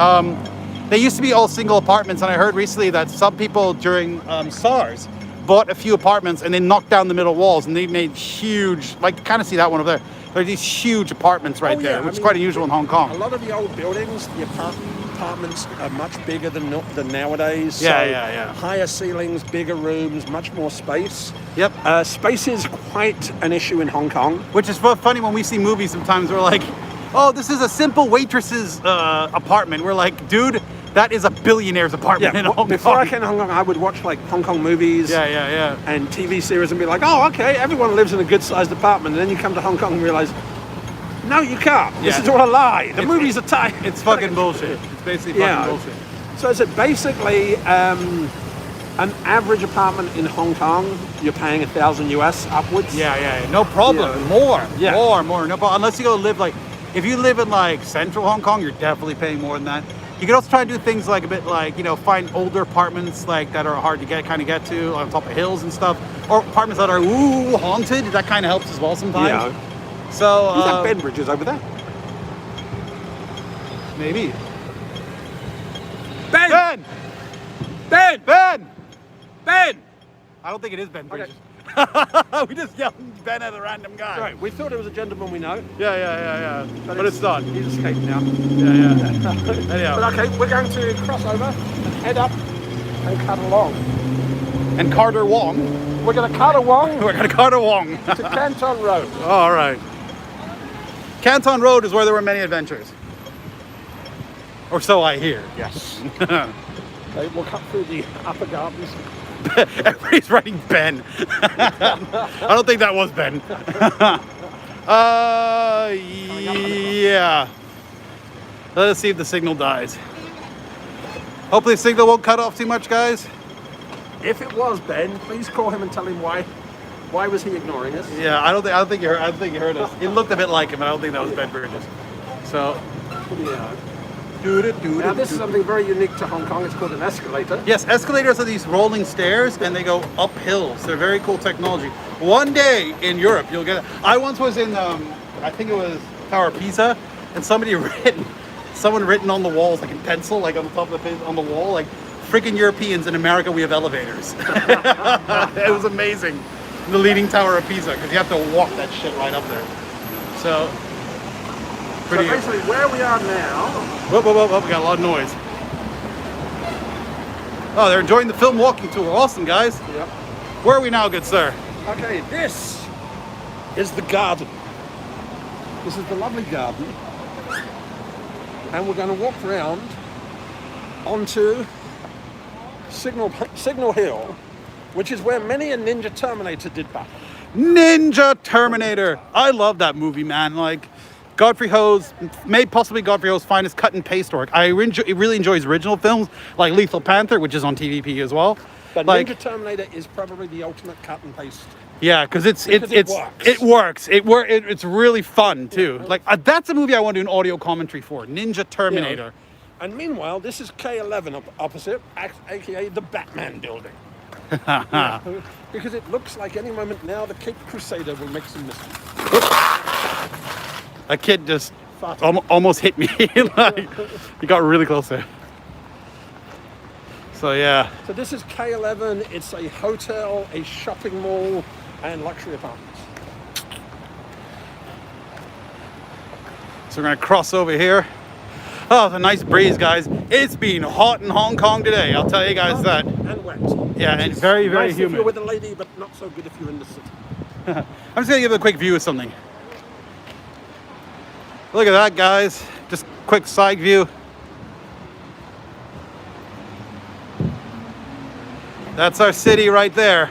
They used to be all single apartments, and I heard recently that some people during SARS bought a few apartments and they knocked down the middle walls, and they made huge, like, kind of see that one over there. There are these huge apartments right Oh, there, yeah, which I is mean, quite unusual in Hong A Kong. lot of the old buildings, the apartments are much bigger than nowadays. Yeah. Higher ceilings, bigger rooms, much more space. Yep. Space is quite an issue in Hong Kong. Which is funny when we see movies sometimes, we're like, oh, this is a simple waitress's apartment. We're like, dude, that is a billionaire's apartment in Hong Kong. Before I came to Hong Kong, I would watch like Hong Kong movies Yeah. and TV series and be like, oh, okay, everyone lives in a good-sized apartment. And then you come to Hong Kong and realize, no, you can't. This Yeah. is all a lie. The movies are tight. It's fucking bullshit. It's basically fucking bullshit. So is it basically an average apartment in Hong Kong, you're paying $1,000 US upwards? Yeah. No problem. Yeah. More. No problem. Unless you go live like, if you live in like central Hong Kong, you're definitely paying more than that. You can also try and do things like a bit like, find older apartments like that are hard to get to on top of hills and stuff, or apartments that are haunted. That kind of helps as well sometimes. Yeah. So Is that Ben Bridges over there? maybe. Ben! Ben! Ben! I don't think it is Ben Okay. Bridges. We just yelled Ben at a random guy. Sorry, we thought it was a gentleman we know. Yeah. But it's not. He's escaped now. Yeah. Anyhow. But okay, we're going to cross over and head up and cut along. And Carter Wong. We're going to cut along We're gonna Carter Wong. to Canton Road. All right. Canton Road is where there were many adventures. Or so I hear. Yes. Okay, we'll cut through the upper gardens. Everybody's writing Ben. I don't think that was Ben. Yeah. Let us see if the signal dies. Hopefully the signal won't cut off too much, guys. If it was Ben, please call him and tell him why. Why was he ignoring us? Yeah, I don't think you heard us. It looked a bit like him, but I don't think that was Ben Bridges. So Yeah. Now this is something very unique to Hong Kong. It's called an escalator. Yes, escalators are these rolling stairs, and they go up hills. They're very cool technology. One day in Europe, you'll get it. I once was in, I think it was Tower of Pisa, and someone written on the walls, like in pencil, like on the top of on the wall, like, freaking Europeans, in America we have elevators. It was amazing. The Leaning Tower of Pisa, because you have to walk that shit right up there. So basically where we are now... Whoop, we got a lot of noise. Oh, they're enjoying the film walking tour. Awesome, guys. Yep. Where are we now, good sir? Okay, this is the garden. This is the lovely garden. And we're going to walk around onto Signal Hill, which is where many a Ninja Terminator did battle. Ninja Terminator. I love that movie, man. Like, Godfrey Ho's, possibly Godfrey Ho's finest cut and paste work. I really enjoy his original films, like Lethal Panther, which is on TVP as well. But like, Ninja Terminator is probably the ultimate cut and paste. Yeah, because it works. It's really fun too. Like, that's a movie I want to do an audio commentary for. Ninja Terminator. Yeah. And meanwhile, this is K11 opposite, aka the Batman building. Yeah, because it looks like any moment now the Caped Crusader will make some mischief. A kid just almost hit me. Like, he got really close there. So yeah. So this is K11. It's a hotel, a shopping mall, and luxury apartments. So we're gonna cross over here. Oh, it's a nice breeze, guys. It's been hot in Hong Kong today. I'll tell you guys that. And wet. Yeah, and very, very nice humid. If you're with a lady, but not so good if you're in the city. I'm just gonna give a quick view of something. Look at that, guys. Just quick side view. That's our city right there.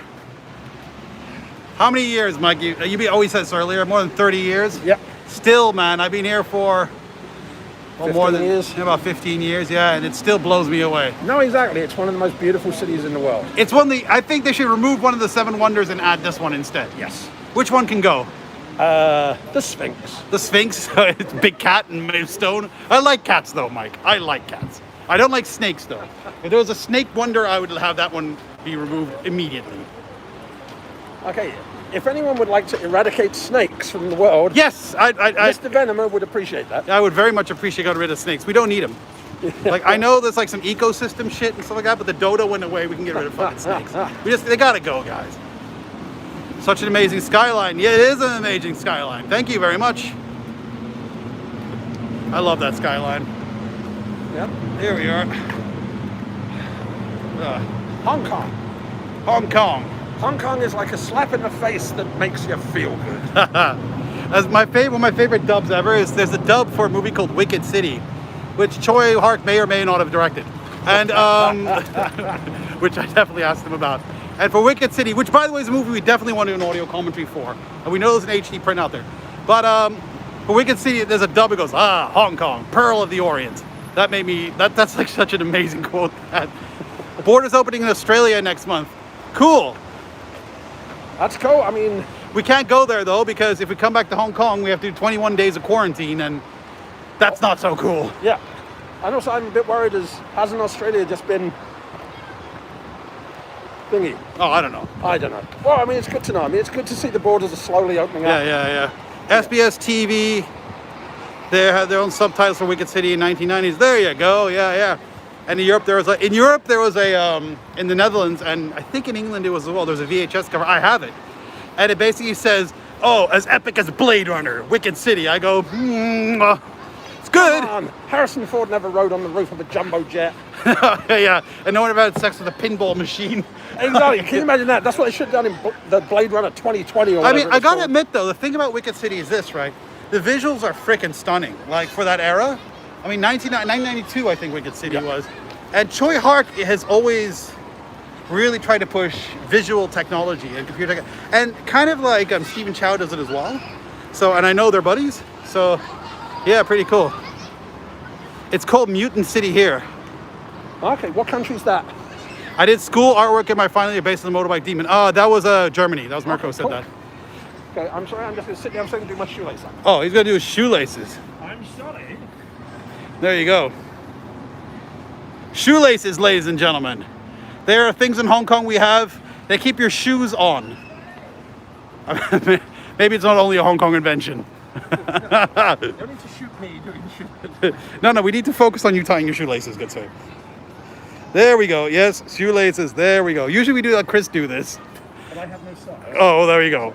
How many years, Mike? You always said this earlier, more than 30 years? Yep. Still, man, I've been here for more than years. About 15 years, yeah, and it still blows me away. No, exactly. It's one of the most beautiful cities in the world. It's I think they should remove one of the 7 wonders and add this one instead. Yes. Which one can go? The Sphinx. The Sphinx? It's big cat and made of stone. I like cats though, Mike. I like cats. I don't like snakes though. If there was a snake wonder, I would have that one be removed immediately. Okay, if anyone would like to eradicate snakes from the world, yes, Mr. Venema would appreciate that. I would very much appreciate getting rid of snakes. We don't need them. Like, I know there's like some ecosystem shit and stuff like that, but the dodo went away. We can get rid of fucking snakes. They gotta go, guys. Such an amazing skyline. Yeah, it is an amazing skyline. Thank you very much. I love that skyline. Yep. Here we are. Hong Kong. Hong Kong. Hong Kong is like a slap in the face that makes you feel good. As one of my favorite dubs ever is there's a dub for a movie called Wicked City, which Choi Hark may or may not have directed, and which I definitely asked him about. And for Wicked City, which by the way is a movie we definitely want to do an audio commentary for, and we know there's an HD print out there, but for Wicked City there's a dub that goes, Hong Kong, Pearl of the Orient. That made me, that's like such an amazing quote. Borders opening in Australia next month. Cool. That's cool. I mean, we can't go there though, because if we come back to Hong Kong, we have to do 21 days of quarantine, and that's not so cool. Yeah. And also I'm a bit worried, hasn't Australia just been thingy? Oh, I don't know. Well, I mean, it's good to know. I mean, it's good to see the borders are slowly opening up. Yeah. SBS TV, they had their own subtitles for Wicked City in 1990s. There you go. Yeah. And in Europe there was in the Netherlands, and I think in England it was as well. There's a VHS cover. I have it, and it basically says, "Oh, as epic as Blade Runner, Wicked City." I go, it's good. Come on. Harrison Ford never rode on the roof of a jumbo jet. Yeah, and no one ever had sex with a pinball machine. Exactly. Can you imagine that? That's what they should have done in the Blade Runner 2020 or whatever. I mean, I gotta admit though, the thing about Wicked City is this, right? The visuals are freaking stunning. Like for that era. I mean, 1992, I think Wicked City was. And Choi Hark has always really tried to push visual technology and computer tech, and kind of like Stephen Chow does it as well. So, and I know they're buddies. So, yeah, pretty cool. It's called Mutant City here. Okay, what country is that? I did school artwork in my final year based on the Motorbike Demon. That was Germany. That was Mirko said that. Okay, I'm sorry, I'm just going to sit down so I can do my shoelace. Oh, he's going to do his shoelaces. I'm sorry. There you go. Shoelaces, ladies and gentlemen. There are things in Hong Kong we have. They keep your shoes on. Maybe it's not only a Hong Kong invention. You don't need to shoot me doing the shoot. No, we need to focus on you tying your shoelaces, good sir. There we go. Yes, shoelaces. There we go. Usually we do let Chris do this. But I have no socks. Oh, there you go.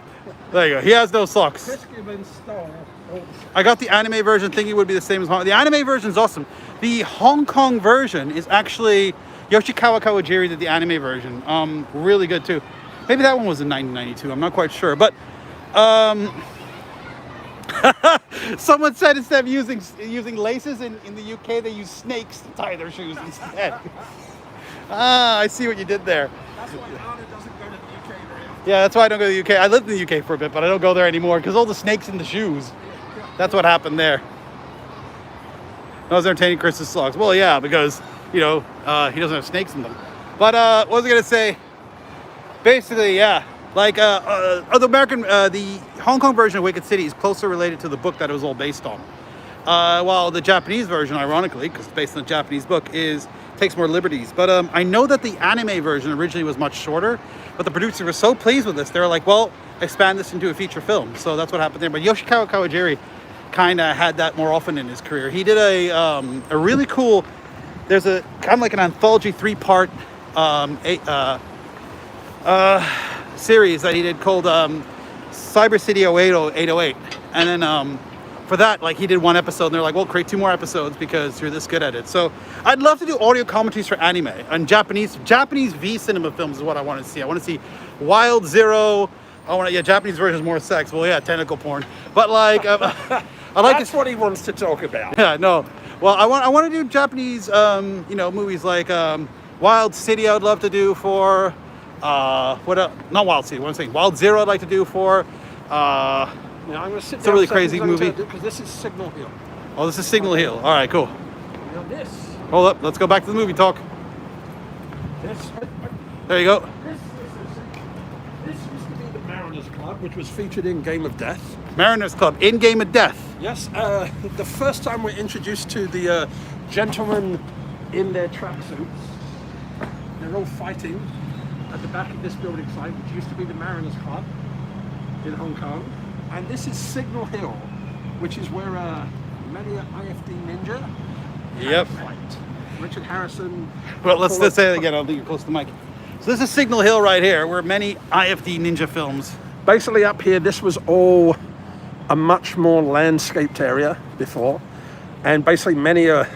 There you go. He has no socks. Chris Gibbons stole all the socks. I got the anime version thinking it would be the same as Hong Kong. The anime version is awesome. The Hong Kong version is actually Yoshikawa Kawajiri did the anime version. Really good too. Maybe that one was in 1992. I'm not quite sure, but someone said instead of using laces in the UK, they use snakes to tie their shoes instead. I see what you did there. That's why Arne doesn't go to the UK very often. Yeah, that's why I don't go to the UK. I lived in the UK for a bit, but I don't go there anymore because all the snakes in the shoes. That's what happened there. I was entertaining Chris's socks. Well, yeah, because, you know, he doesn't have snakes in them. But what was I going to say? Basically, yeah. Like, the Hong Kong version of Wicked City is closer related to the book that it was all based on. While the Japanese version, ironically, because it's based on a Japanese book, takes more liberties. But I know that the anime version originally was much shorter, but the producers were so pleased with this, they were like, well, expand this into a feature film. So that's what happened there. But Yoshikawa Kawajiri kind of had that more often in his career. He did a really cool, there's a kind of like an anthology 3-part series that he did called Cyber City 808. And then for that, like, he did one episode and they're like, well, create 2 more episodes because you're this good at it. So I'd love to do audio commentaries for anime and Japanese V cinema films is what I want to see. I want to see Wild Zero. Japanese version is more sex. Well, yeah, tentacle porn. But like, I like That's what he wants to talk about. Yeah, no. Well, I want to do Japanese, movies like Wild City. I would love to do for not Wild City. What I'm saying, Wild Zero. I'd like to do for. Now I'm going to sit It's a really crazy movie. Because this is Signal Hill. Oh, this is Signal Hill. All right, cool. Now this. Hold up. Let's go back to the movie talk. This. There you go. This used to be the Mariners Club, which was featured in Game of Death. Mariners Club in Game of Death. Yes. The first time we're introduced to the gentlemen in their tracksuits, they're all fighting at the back of this building site, which used to be the Mariners Club in Hong Kong. And this is Signal Hill, which is where many an IFD ninja Yep. fight. Richard Harrison. Well, let's say it again. I don't think you're close to the mic. So this is Signal Hill right here, where many IFD ninja films. Basically, up here, this was all a much more landscaped area before, and basically many a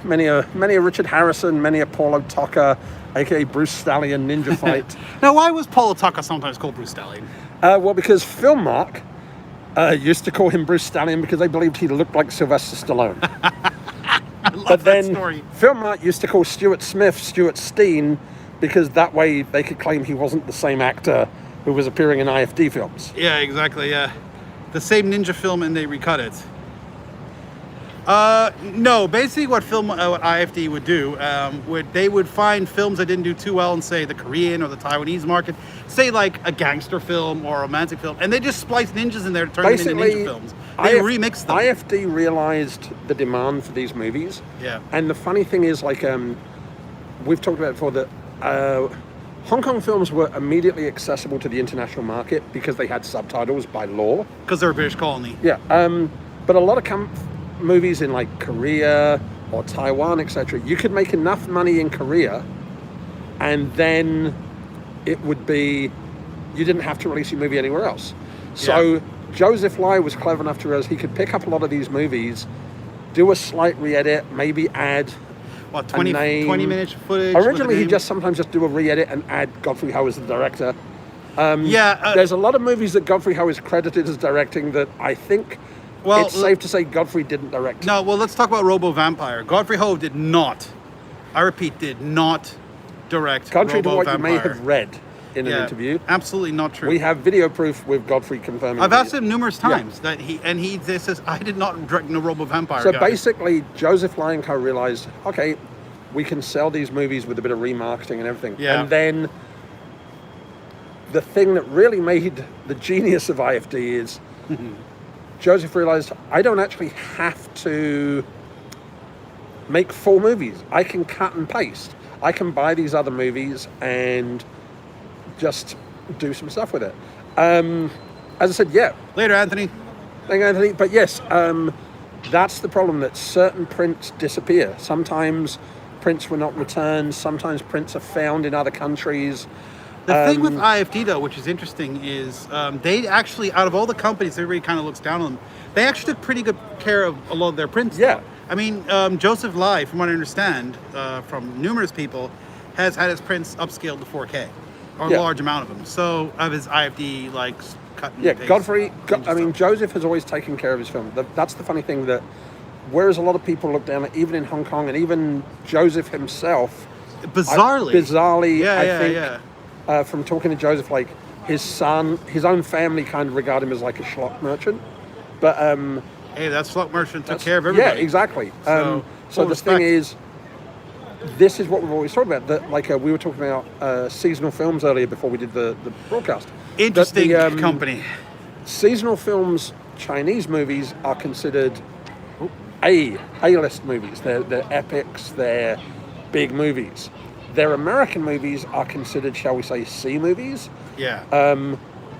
Richard Harrison, many a Paulo Tucker, aka Bruce Stallion ninja fight. Now, why was Paulo Tucker sometimes called Bruce Stallion? Well, because Film Mark used to call him Bruce Stallion because they believed he looked like Sylvester Stallone. But then story. Film Mark used to call Stuart Smith Stuart Steen because that way they could claim he wasn't the same actor who was appearing in IFD films. Yeah, exactly. Yeah, the same ninja film, and they recut it. No, basically what IFD would do, they would find films that didn't do too well in, say, the Korean or the Taiwanese market, say like a gangster film or a romantic film, and they just splice ninjas in there to turn them into ninja films. They remix them. IFD realized the demand for these movies. Yeah. And the funny thing is, like, we've talked about before that Hong Kong films were immediately accessible to the international market because they had subtitles by law. Because they're a British colony. Yeah. But a lot of movies in like Korea or Taiwan, etc., you could make enough money in Korea and then it would be, you didn't have to release your movie anywhere else. So Joseph Lai was clever enough to realize he could pick up a lot of these movies, do a slight re-edit, maybe add 20 minutes footage. Originally he'd sometimes just do a re-edit and add Godfrey Ho as the director. There's a lot of movies that Godfrey Ho is credited as directing that I think it's safe to say Godfrey didn't direct. No, well, let's talk about Robo Vampire. Godfrey Ho did not, I repeat, did not direct Contrary Robo to what Vampire. you may have read in an interview. Absolutely not true. We have video proof with Godfrey confirming. I've asked him numerous times that he says, I did not direct the Robo Vampire. So basically, Joseph Lai and Co realized, okay, we can sell these movies with a bit of remarketing and everything. Yeah. And then the thing that really made the genius of IFD is Joseph realized, I don't actually have to make full movies. I can cut and paste. I can buy these other movies and just do some stuff with it. As I said, yeah. Later, Anthony. Thank you, Anthony. But yes, that's the problem, that certain prints disappear. Sometimes prints were not returned. Sometimes prints are found in other countries. The thing with IFD, though, which is interesting, is they actually, out of all the companies, everybody kind of looks down on them. They actually took pretty good care of a lot of their prints. Yeah. Though. I mean, Joseph Lai, from what I understand from numerous people, has had his prints upscaled to 4K, or a large amount of them. So, of his IFD, like, cut and paste. Godfrey, Joseph has always taken care of his film. That's the funny thing, that whereas a lot of people look down at, even in Hong Kong, and even Joseph himself, bizarrely, I think, from talking to Joseph, like, his son, his own family kind of regard him as like a schlock merchant. But hey, that schlock merchant took care of everybody. Yeah, exactly. So the thing is, this is what we've always talked about. That, like, we were talking about seasonal films earlier before we did the broadcast. Interesting company. Seasonal films, Chinese movies, are considered A-list movies. They're epics. They're big movies. Their American movies are considered, shall we say, C movies. Yeah.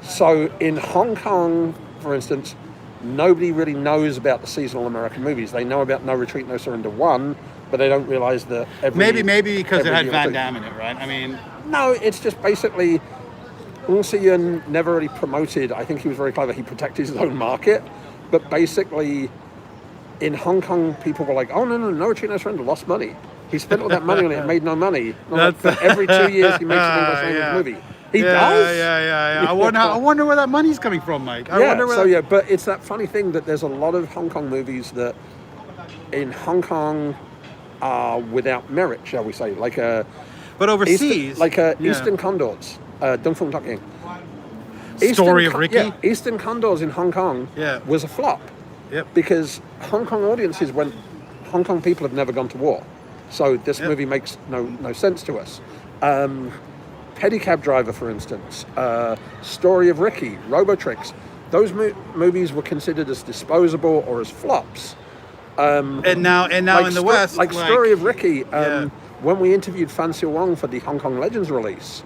So in Hong Kong, for instance, nobody really knows about the seasonal American movies. They know about No Retreat, No Surrender 1, but they don't realize that maybe because it had Van Damme in it, right? I mean, no, it's just basically Ung Si-yun never really promoted. I think he was very clever. He protected his own market, but basically in Hong Kong, people were like, "Oh no, Retreat, No Surrender lost money. He spent all that money on it, made no money. But every 2 years he makes an English language movie." He does. Yeah. I wonder where that money's coming from, Mike. But it's that funny thing that there's a lot of Hong Kong movies that in Hong Kong are without merit, shall we say, like but overseas, Eastern Condors, Dong Fung Tok Ying. Story of Ricky. Yeah, Eastern Condors in Hong Kong was a flop. Yep. Because Hong Kong audiences Hong Kong people have never gone to war, so this movie makes no sense to us. Pedicab Driver, for instance, Story of Ricky, Robotrix, those movies were considered as disposable or as flops. And now in the West, like Story of Ricky, when we interviewed Fan Xiao Wong for the Hong Kong Legends release,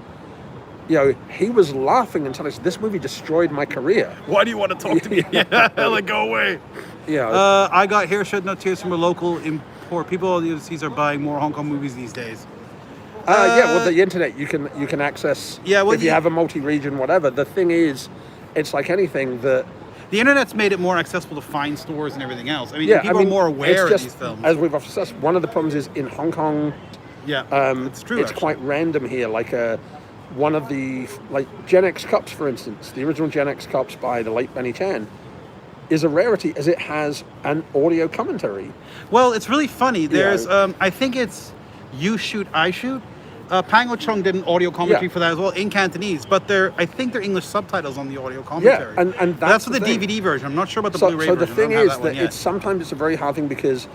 he was laughing and telling us, "This movie destroyed my career. Why do you want to talk to me? Like, go away." Yeah. I got Here Shed No Tears from a local import. People overseas are buying more Hong Kong movies these days. Well, the internet you can access. If you have a multi-region, whatever. The thing is, it's like anything that the internet's made it more accessible to find stores and everything else. I mean, people are more aware of these films. As we've discussed, one of the problems is in Hong Kong. Yeah, it's true. It's quite random here. Like one of the Gen X Cops, for instance, the original Gen X Cops by the late Benny Chan, is a rarity as it has an audio commentary. Well, it's really funny. There's, I think it's You Shoot, I Shoot. Pango Chung did an audio commentary for that as well in Cantonese, but I think they're English subtitles on the audio commentary. Yeah, and that's for the DVD version. I'm not sure about the Blu-ray version. So the thing is that sometimes it's a very hard thing because,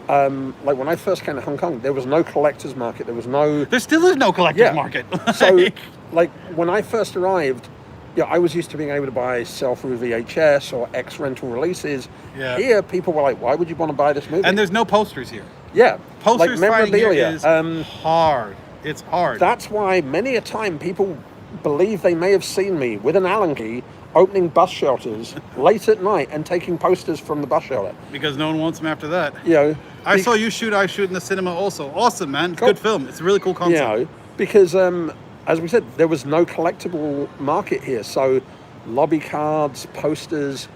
like when I first came to Hong Kong, there was no collector's market. There still is no collector's market. So, like when I first arrived, I was used to being able to sell through VHS or X-rental releases. Yeah. Here, people were like, "Why would you want to buy this movie?" And there's no posters here. Yeah, posters like memorabilia is hard. It's hard. That's why many a time people believe they may have seen me with an Allen key opening bus shelters late at night and taking posters from the bus shelter. Because no one wants them after that. I saw You Shoot, I Shoot in the cinema also. Awesome, man. It's a good film. It's a really cool concept. Because as we said, there was no collectible market here. So lobby cards, posters.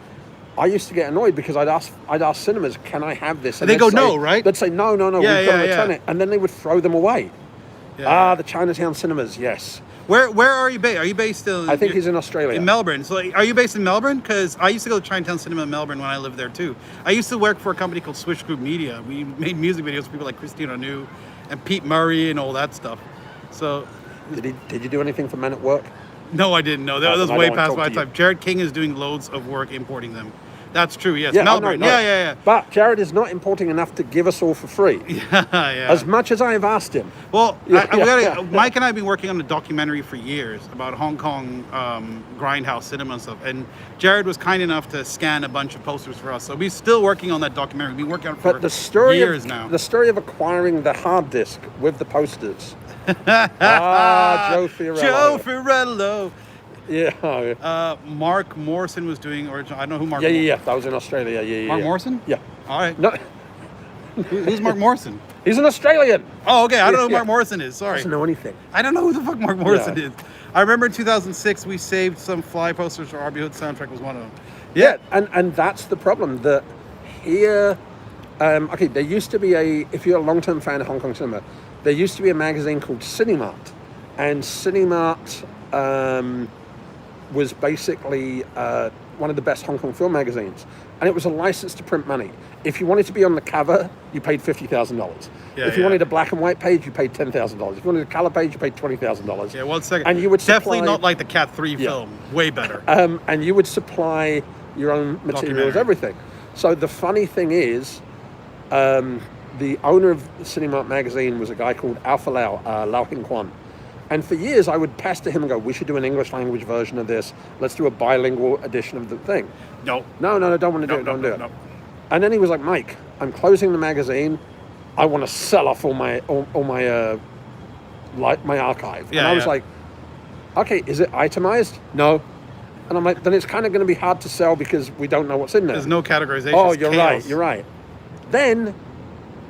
I used to get annoyed because I'd ask cinemas, "Can I have this?" And they go, "No," right? They'd say, "No, we've got to return it," and then they would throw them away. The Chinatown cinemas, yes. Where are you based? Are you based in... I think he's in Australia. In Melbourne. So are you based in Melbourne? Because I used to go to Chinatown Cinema in Melbourne when I lived there too. I used to work for a company called Swish Group Media. We made music videos for people like Christine O'Neill and Pete Murray and all that stuff. So... Did you do anything for Men at Work? No, I didn't know. That was way past my time. Jared King is doing loads of work importing them. That's true, yes. Yeah, I know, Melbourne. no. Yeah. But Jared is not importing enough to give us all for free. Yeah. As much as I have asked him. Well, Yeah. Mike and I have been working on a documentary for years about Hong Kong grindhouse cinema and stuff. And Jared was kind enough to scan a bunch of posters for us. So we're still working on that documentary. We've been working on it for years now. The story of acquiring the hard disk with the posters. Joe Fiorello. Joe Fiorello. Yeah. Mark Morrison was doing original. I don't know who Mark. Yeah. That was in Australia. Yeah. Mark Morrison? Yeah. All right. No. Who's Mark Morrison? He's an Australian. Oh, okay. I don't know who Mark Morrison is. Sorry. Doesn't know anything. I don't know who the fuck Mark Morrison is. I remember in 2006 we saved some fly posters for RB Hood soundtrack was one of them. Yeah, and that's the problem. That here, okay, there used to be if you're a long-term fan of Hong Kong cinema, there used to be a magazine called Cinemart, and Cinemart was basically one of the best Hong Kong film magazines, and it was a license to print money. If you wanted to be on the cover, you paid $50,000. If you wanted a black and white page, you paid $10,000. If you wanted a color page, you paid $20,000. Yeah, 1 second. And you would definitely supply, not like the Cat 3 film. Way better. and you would supply your own materials, everything. So the funny thing is, the owner of Cinemart magazine was a guy called Alpha Lau Hing Kwan. And for years, I would pester him and go, we should do an English language version of this. Let's do a bilingual edition of the thing. No, don't want to do it. Don't do it. No. And then he was like, Mike, I'm closing the magazine. I want to sell off all my archive. And I was like, okay, is it itemized? No. And I'm like, then it's kind of going to be hard to sell because we don't know what's in there. There's no categorization. Oh, you're right. Then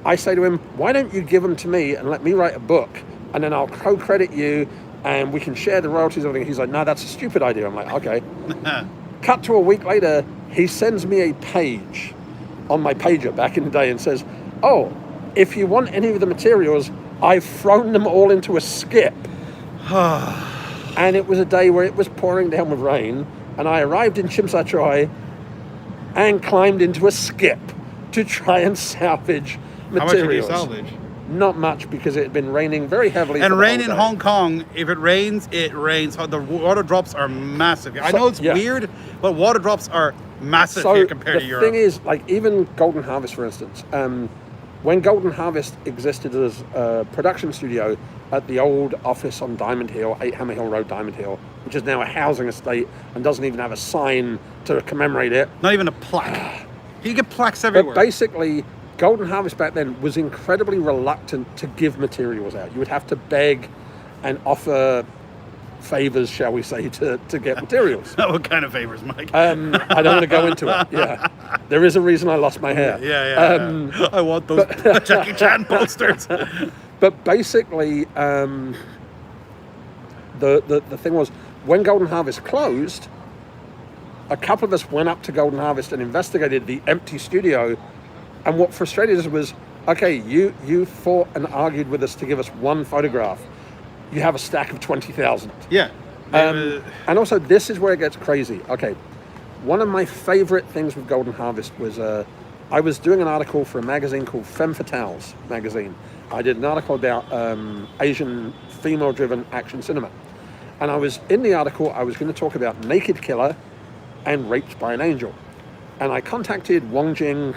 I say to him, why don't you give them to me and let me write a book, and then I'll co-credit you and we can share the royalties and everything. He's like, no, that's a stupid idea. I'm like, okay. Cut to a week later, he sends me a page on my pager back in the day and says, oh, if you want any of the materials, I've thrown them all into a skip. And it was a day where it was pouring down with rain, and I arrived in Chim Sa Choi and climbed into a skip to try and salvage materials. How much did you salvage? Not much, because it had been raining very heavily. And rain in Hong Kong, if it rains, it rains. The water drops are massive. I know it's weird, but water drops are massive here compared to Europe. The thing is, like, even Golden Harvest, for instance, when Golden Harvest existed as a production studio at the old office on Diamond Hill, 8 Hammer Hill Road, Diamond Hill, which is now a housing estate and doesn't even have a sign to commemorate it. Not even a plaque. You get plaques everywhere. But basically, Golden Harvest back then was incredibly reluctant to give materials out. You would have to beg and offer favors, shall we say, to get materials. What kind of favors, Mike? I don't want to go into it. Yeah, there is a reason I lost my hair. Yeah. I want those Jackie Chan posters. But basically, the thing was, when Golden Harvest closed, a couple of us went up to Golden Harvest and investigated the empty studio. And what frustrated us was, okay, you fought and argued with us to give us one photograph. You have a stack of 20,000. Yeah. And also, this is where it gets crazy. Okay, one of my favorite things with Golden Harvest was I was doing an article for a magazine called Femme Fatales magazine. I did an article about Asian female-driven action cinema. And I was, in the article, I was going to talk about Naked Killer and Raped by an Angel. And I contacted Wong Jing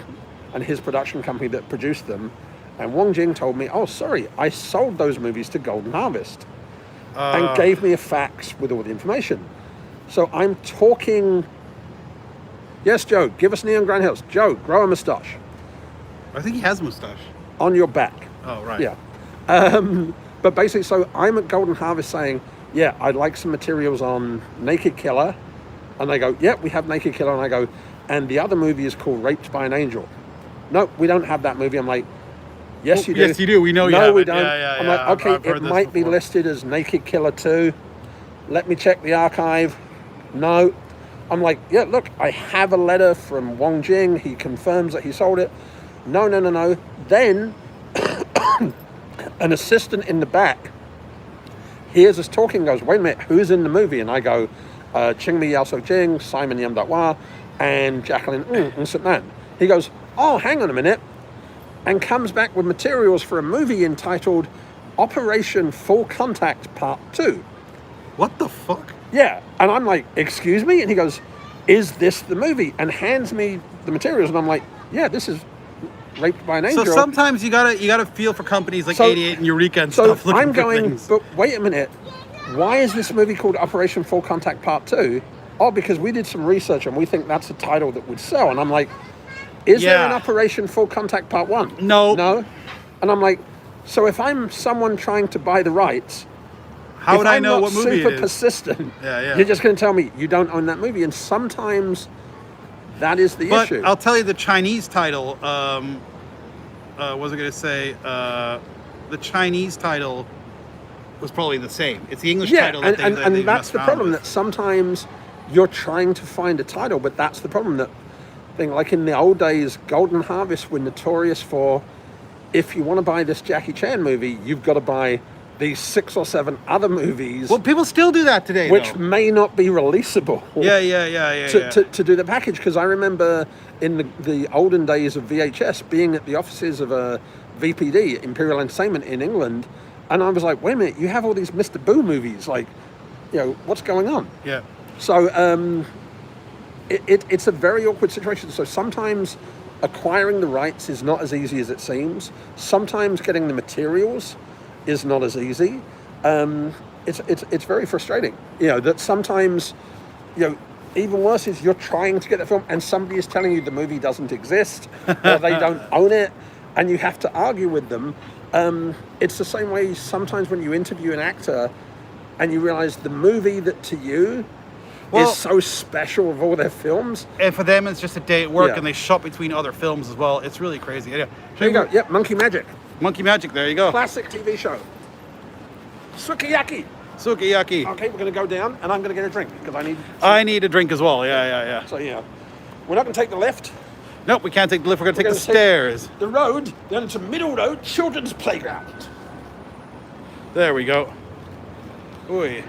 and his production company that produced them, and Wong Jing told me, oh, sorry, I sold those movies to Golden Harvest, and gave me a fax with all the information. So I'm talking, yes, Joe, give us Neon Grand Hills. Joe, grow a moustache. I think he has a moustache. On your back. Oh, right. Yeah. But basically, so I'm at Golden Harvest saying, yeah, I'd like some materials on Naked Killer. And they go, yeah, we have Naked Killer. And I go, and the other movie is called Raped by an Angel. No, we don't have that movie. I'm like, yes, you do. Yes, you do. We know you have. No, we don't. Yeah. I'm like, okay, it might be listed as Naked Killer 2. Let me check the archive. No. I'm like, yeah, look, I have a letter from Wong Jing. He confirms that he sold it. No. Then an assistant in the back hears us talking, goes, wait a minute, who's in the movie? And I go, Chingmi Yao So Jing, Simon Yam Dat Wah, and Jacqueline Nsut Nan. He goes, oh, hang on a minute, and comes back with materials for a movie entitled Operation Full Contact Part 2. What the fuck? Yeah, and I'm like, excuse me? And he goes, is this the movie? And hands me the materials, and I'm like, yeah, this is Raped by an 8-year-old. So sometimes you gotta feel for companies like 88 and Eureka and so stuff. Looking I'm for going, things. but wait a minute, why is this movie called Operation Full Contact Part 2? Oh, because we did some research and we think that's a title that would sell. And I'm like, is there an Operation Full Contact Part 1? No. And I'm like, so if I'm someone trying to buy the rights, how would I know what movie it is? If I'm not super persistent, you're just going to tell me you don't own that movie. And sometimes that is the issue. But I'll tell you the Chinese title, what was I going to say? The Chinese title was probably the same. It's the English title. And that's the problem, that sometimes you're trying to find a title, but that's the problem. That thing, like in the old days, Golden Harvest were notorious for, if you want to buy this Jackie Chan movie, you've got to buy these 6 or 7 other movies. Well, people still do that today, which may not be releasable. To do the package, because I remember in the olden days of VHS being at the offices of a VPD, Imperial Entertainment in England, and I was like, wait a minute, you have all these Mr. Boo movies, like, you know, what's going on? Yeah. So it's a very awkward situation. So sometimes acquiring the rights is not as easy as it seems. Sometimes getting the materials is not as easy. It's very frustrating. You know, that sometimes, you know, even worse is you're trying to get the film and somebody is telling you the movie doesn't exist or they don't own it, and you have to argue with them. It's the same way sometimes when you interview an actor and you realize the movie that to you is so special of all their films. And for them, it's just a day at work and they shop between other films as well. It's really crazy. Yeah. There you go. Yep, Monkey Magic. Monkey Magic, there you go. Classic TV show. Sukiyaki. Sukiyaki. Okay, we're going to go down and I'm going to get a drink because I need a drink as well. Yeah. So, yeah. We're not going to take the lift. Nope, we can't take the lift. We're going to take the stairs. The road, then it's a middle road, children's playground. There we go. Ooh.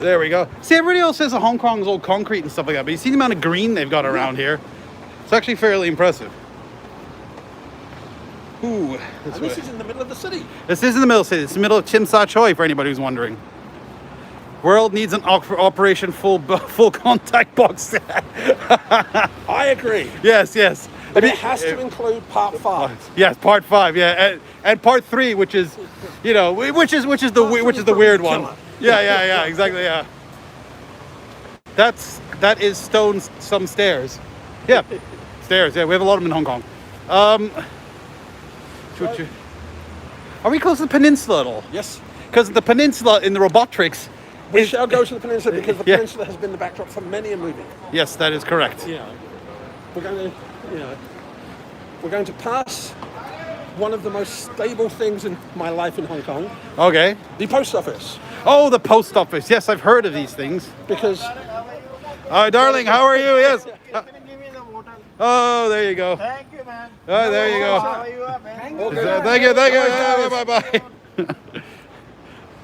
There we go. See, everybody else says that Hong Kong's all concrete and stuff like that, but you see the amount of green they've got around here. It's actually fairly impressive. Ooh, this is in the middle of the city. This is in the middle of the city. It's the middle of Chim Sa Choi, for anybody who's wondering. World needs an Operation Full Contact box set. I agree. Yes. But it has to include part 5. Yes, part 5. Yeah, and part 3, which is, you know, which is the weird one. Yeah, exactly. Yeah. That is some stairs. Yeah, stairs. Yeah, we have a lot of them in Hong Kong. Are we close to the peninsula at all? Yes. Because the peninsula in the Robotics. We shall go to the peninsula because the peninsula has been the backdrop for many a movie. Yes, that is correct. Yeah. We're going to pass one of the most stable things in my life in Hong Kong. Okay. The post office. Oh, the post office. Yes, I've heard of these things. Because... Oh, darling, how are you? Yes. Can you give me the water? Oh, there you go. Thank you, man. Oh, there you go. How are you, man? Thank you. Bye.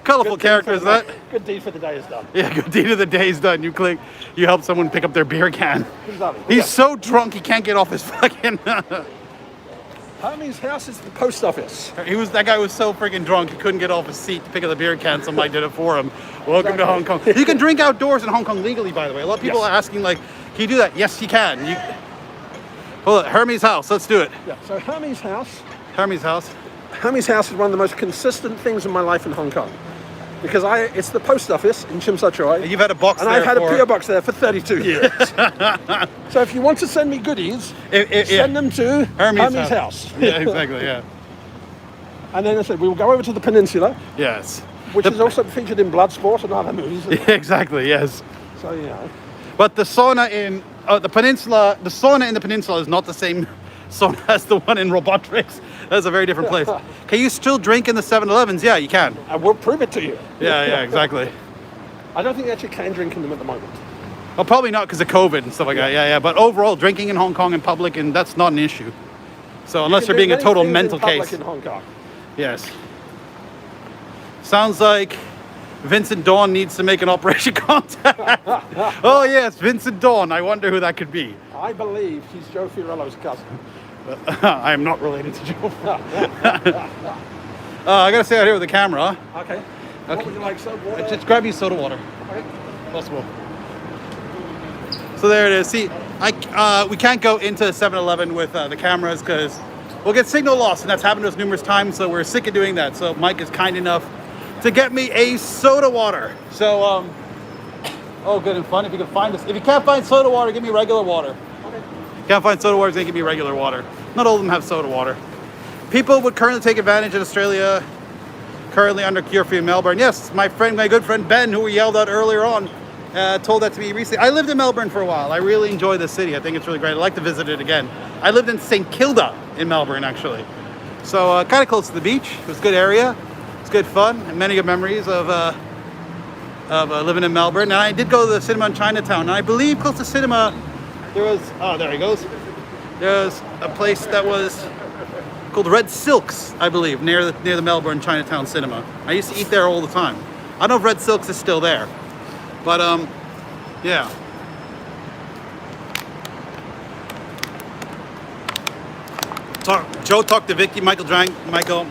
Colorful characters, that. Good deed for the day is done. Yeah, good deed of the day is done. You help someone pick up their beer can. Exactly. He's so drunk he can't get off his fucking... Hermie's house is the post office. That guy was so freaking drunk he couldn't get off his seat to pick up the beer can. Somebody did it for him. Welcome to Hong Kong. You can drink outdoors in Hong Kong legally, by the way. A lot of people are asking, like, can you do that? Yes, you can. Hold it. Hermie's house. Let's do it. Yeah. So Hermie's house. Hermie's house. Hermie's house is one of the most consistent things in my life in Hong Kong. Because it's the post office in Tsim Sha Tsui. You've had a box and there I've had a PO box there for 32 years. So if you want to send me goodies, send them to Hermie's house. Yeah, exactly, yeah. And then I said, we will go over to the peninsula. Yes. Which is also featured in Bloodsport and other movies. Exactly, yes. So, you know. But the sauna in the sauna in the peninsula is not the same sauna as the one in Robotics. That's a very different place. Can you still drink in the 7-Elevens? Yeah, you can. I will prove it to you. Yeah, exactly. I don't think you actually can drink in them at the moment. Well, probably not because of COVID and stuff like that. Yeah. But overall, drinking in Hong Kong in public, and that's not an issue. So unless you're being a total mental case. In Hong Kong. Yes. Sounds like Vincent Dawn needs to make an Operation Contact. Oh yes, Vincent Dawn. I wonder who that could be. I believe he's Joe Fiorello's cousin. I am not related to Joe. I gotta stay out here with the camera. Okay. What would you like, sir? Water? Just grab you soda water. Okay. Possible. So there it is. See, we can't go into 7-Eleven with the cameras because we'll get signal loss, and that's happened to us numerous times. So we're sick of doing that. So Mike is kind enough to get me a soda water. So, oh, good and fun. If you can find this, if you can't find soda water, give me regular water. Okay. Can't find soda water, then give me regular water. Not all of them have soda water. People would currently take advantage in Australia. Currently under curfew in Melbourne. Yes, my good friend Ben, who we yelled at earlier on, told that to me recently. I lived in Melbourne for a while. I really enjoy the city. I think it's really great. I'd like to visit it again. I lived in St. Kilda in Melbourne, actually. So kind of close to the beach. It was a good area. It's good fun and many good memories of living in Melbourne. And I did go to the cinema in Chinatown. And I believe close to cinema, there was, oh, there he goes. There's a place that was called Red Silks, I believe, near the Melbourne Chinatown Cinema. I used to eat there all the time. I don't know if Red Silks is still there, but yeah. Joe talked to Vicky. Michael drank. Michael.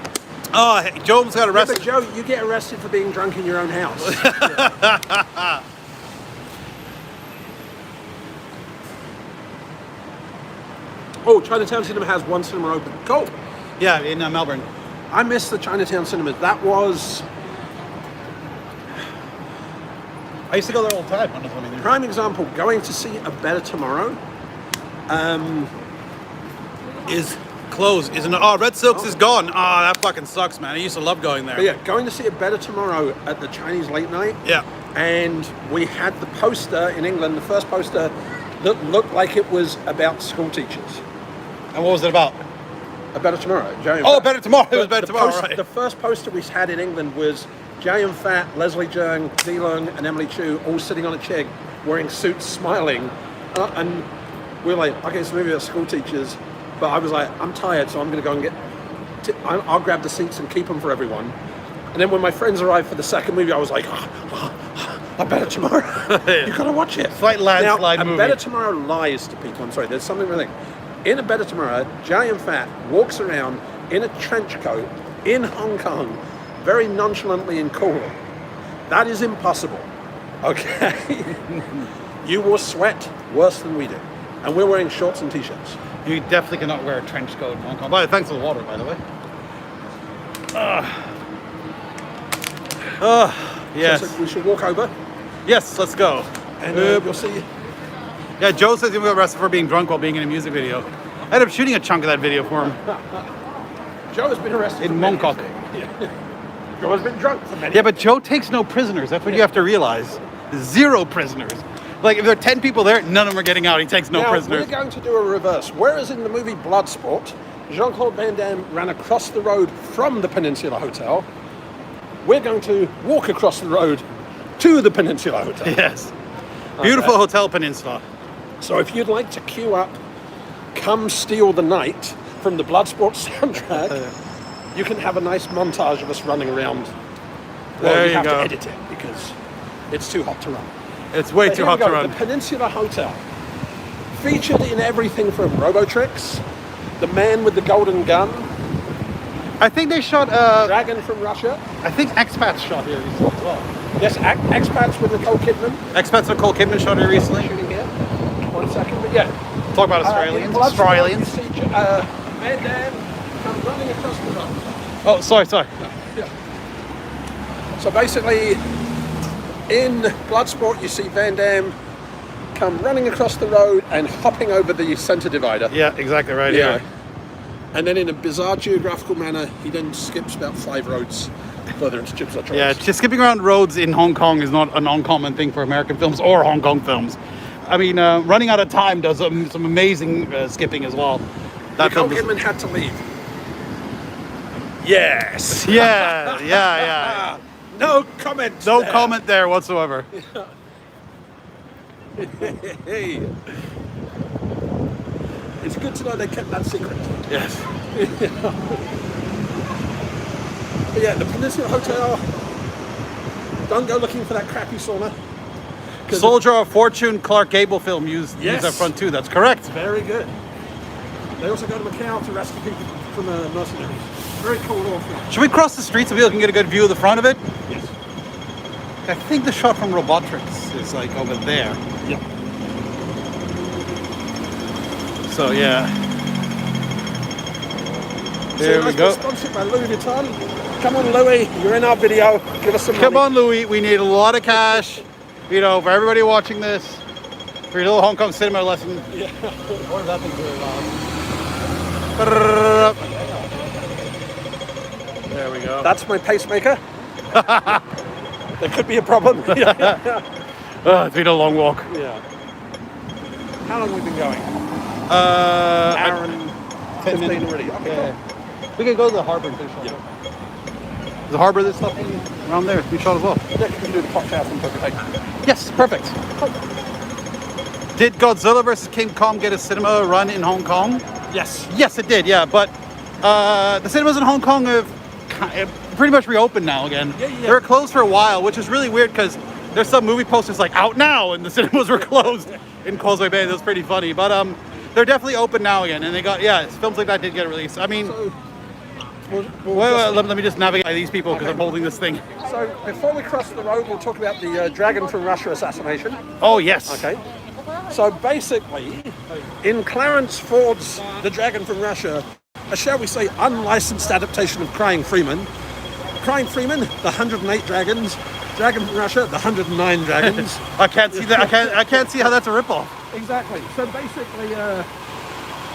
Oh, hey, Joe almost got arrested. Yeah, but Joe, you get arrested for being drunk in your own house. Yeah. Oh, Chinatown Cinema has one cinema open. Cool. Yeah, in Melbourne. I miss the Chinatown Cinema. That was... I used to go there all the time. Prime example, going to see A Better Tomorrow. Is closed. Red Silks is gone. Oh, that fucking sucks, man. I used to love going there. But yeah, going to see A Better Tomorrow at the Chinese late night. Yeah. And we had the poster in England, the first poster that looked like it was about school teachers. And what was it about? A Better Tomorrow. Oh, Better Tomorrow. It was Better Tomorrow, right. The first poster we had in England was Jay and Fat, Leslie Jung, Dee Leung, and Emily Chu all sitting on a chair wearing suits, smiling. And we were like, okay, it's a movie about school teachers. But I was like, I'm tired, so I'm going to go and I'll grab the seats and keep them for everyone. And then when my friends arrived for the second movie, I was like, A Better Tomorrow. You got to watch it. Slight landslide movie. A Better Tomorrow lies to people. I'm sorry, there's something really... In A Better Tomorrow, Jay and Fat walks around in a trench coat in Hong Kong, very nonchalantly and cool. That is impossible, okay? You will sweat worse than we do. And we're wearing shorts and t-shirts. You definitely cannot wear a trench coat in Hong Kong. By the way, thanks for the water, by the way. Yes. So we should walk over. Yes, let's go. And you'll see. Yeah, Joe says he got arrested for being drunk while being in a music video. I ended up shooting a chunk of that video for him. Joe has been arrested in Mongkok. Joe has been drunk for many. Yeah, but Joe takes no prisoners. That's what you have to realize. 0 prisoners. Like, if there are 10 people there, none of them are getting out. He takes no prisoners. We're going to do a reverse. Whereas in the movie Bloodsport, Jean-Claude Van Damme ran across the road from the Peninsula Hotel, we're going to walk across the road to the Peninsula Hotel. Yes. Beautiful Hotel Peninsula. So if you'd like to queue up Come Steal the Night from the Bloodsport soundtrack, you can have a nice montage of us running around. Well, there you you have go. to edit it because it's too hot to run. It's way too hot to run. The Peninsula Hotel. Featured in everything from Robotrix, The Man with the Golden Gun. I think they shot Dragon from Russia. I think Expats shot here recently as well. Yes, Expats with Nicole Kidman. Expats with Nicole Kidman shot here recently. Shooting here. 1 second, but yeah. Talk about Australians. Australians. You see Van Damme come running across the road. Oh, sorry. Yeah. So basically, in Bloodsport, you see Van Damme come running across the road and hopping over the centre divider. Yeah, exactly right here. And then in a bizarre geographical manner, he then skips about 5 roads further into Chipside. Yeah, just skipping around roads in Hong Kong is not an uncommon thing for American films or Hong Kong films. I mean, Running Out of Time does some amazing skipping as well. Nicole Kidman had to leave. Yes. Yeah. No comment. No comment there whatsoever. Hey. It's good to know they kept that secret. Yes. But yeah, the Peninsula Hotel. Don't go looking for that crappy sauna. Soldier of Fortune Clark Gable film used that front too. That's correct. Very good. They also go to Macau to rescue people from the mercenaries. Very cool little film. Should we cross the street so people can get a good view of the front of it? Yes. I think the shot from Robotrix is like over there. Yep. So yeah. So There we nice go. Sponsored by Louis Vuitton. Come on, Louis, you're in our video. Give us some Come money. on, Louis. We need a lot of cash. You know, for everybody watching this, for your little Hong Kong cinema lesson. Yeah. What is that thing doing, Bob? There we go. That's my pacemaker. There could be a problem. Yeah. It's been a long walk. Yeah. How long have we been going? Hour and 10 15 minutes. already. Okay, Yeah. We can go to the harbor and finish off. Is the harbor this stuff around there? We shot as well. cool. Yeah, you can do the cocktail from Copenhagen. Yes, perfect. Did Godzilla vs. King Kong get a cinema run in Hong Kong? Yes. Yes, it did, yeah. But the cinemas in Hong Kong have pretty much reopened now again. Yeah. They were closed for a while, which is really weird because there's some movie posters like out now and the cinemas were closed in Causeway Bay. That was pretty funny. But they're definitely open now again. And they got, films like that did get released. I mean, So, let me just navigate these people because I'm holding this thing. so before we cross the road, we'll talk about the Dragon from Russia assassination. Oh, yes. Okay. So basically, in Clarence Ford's The Dragon from Russia, a shall we say unlicensed adaptation of Crying Freeman, the 108 dragons, Dragon from Russia, the 109 dragons. I can't see that. I can't see how that's a ripoff. Exactly. So basically,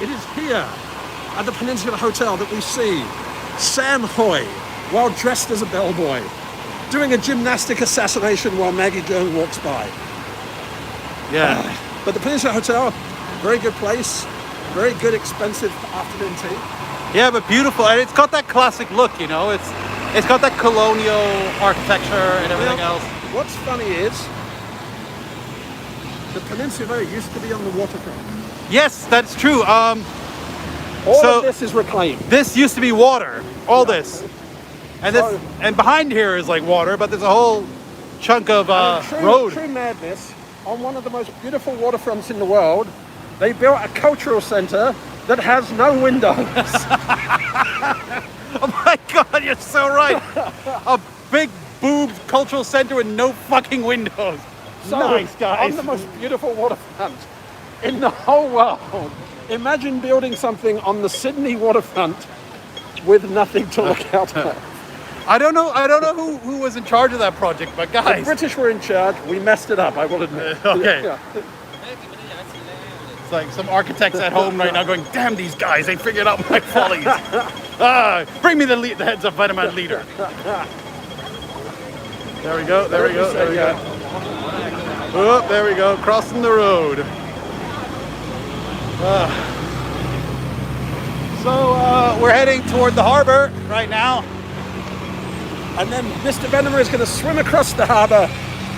it is here at the Peninsula Hotel that we see Sam Hoy, while dressed as a bellboy, doing a gymnastic assassination while Maggie Jones walks by. Yeah. But the Peninsula Hotel, very good place, very good, expensive afternoon tea. Yeah, but beautiful, and it's got that classic look, you know. It's got that colonial architecture and everything Now, else. What's funny is the Peninsula used to be on the waterfront. Yes, that's true. All So- of this is reclaimed. This used to be water. All this, and So- behind here is like water, but there's a whole chunk of And road. true madness, on one of the most beautiful waterfronts in the world, they built a cultural centre that has no windows. Oh my God, you're so right. A big boob cultural center with no fucking windows. So, Nice, guys. on the most beautiful waterfront in the whole world, imagine building something on the Sydney waterfront with nothing to look out at. I don't know who was in charge of that project, but The guys, British were in charge. We messed it up, I will admit. Okay. Yeah. it's like some architects at home right now going, damn these guys, they figured out my follies. Bring me the heads of Vitamin Leeder. There we go, there we go, there we go. Oh, there we go, crossing the road. So we're heading toward the harbor right now. And then Mr. Venema is going to swim across the harbour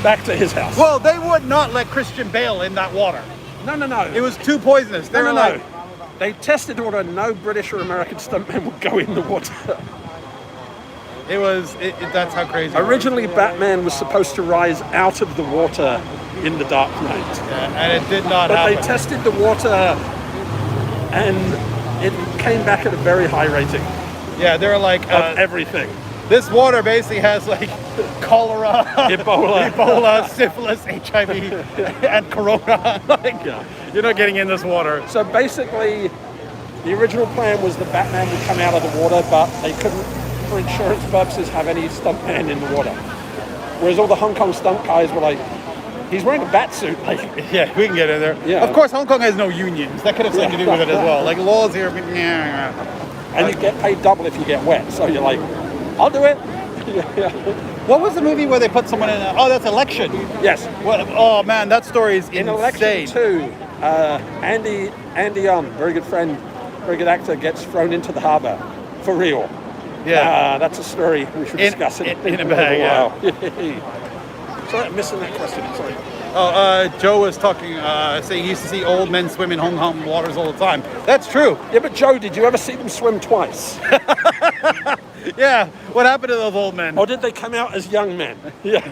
back to his house. Well, they would not let Christian Bale in that water. No. It was too poisonous. They No, were no, like, no. They tested order. No British or American stuntman would go in the water. that's how crazy it was. Originally, Batman was supposed to rise out of the water in The Dark Knight. Yeah, and it did not But happen. they tested the water and it came back at a very high rating Yeah, they were like, of everything. this water basically has like cholera, Ebola. syphilis, HIV, and corona. Like, Yeah. you're not getting in this water. So basically, the original plan was the Batman would come out of the water, but they couldn't, for insurance purposes, have any stuntman in the water. Whereas all the Hong Kong stunt guys were like, he's wearing a bat suit. Like, Yeah, we can get in there. Yeah. Of course, Hong Kong has no unions. That could have something to do with it as well. Like laws here. and you get paid double if you get wet. So you're like, I'll do it. Yeah. What was the movie where they put someone in? Oh, that's Election. Yes. What? Oh man, that story is In insane. Election 2, Andy very good friend, very good actor, gets thrown into the harbour for real. Yeah. That's a story we should discuss in a bag, yeah. Sorry, I'm missing that question. Sorry. Oh, Joe was talking, saying he used to see old men swim in Hong Kong waters all the time. That's true. Yeah, but Joe, did you ever see them swim twice? Yeah. What happened to those old men? Or did they come out as young men? Yeah.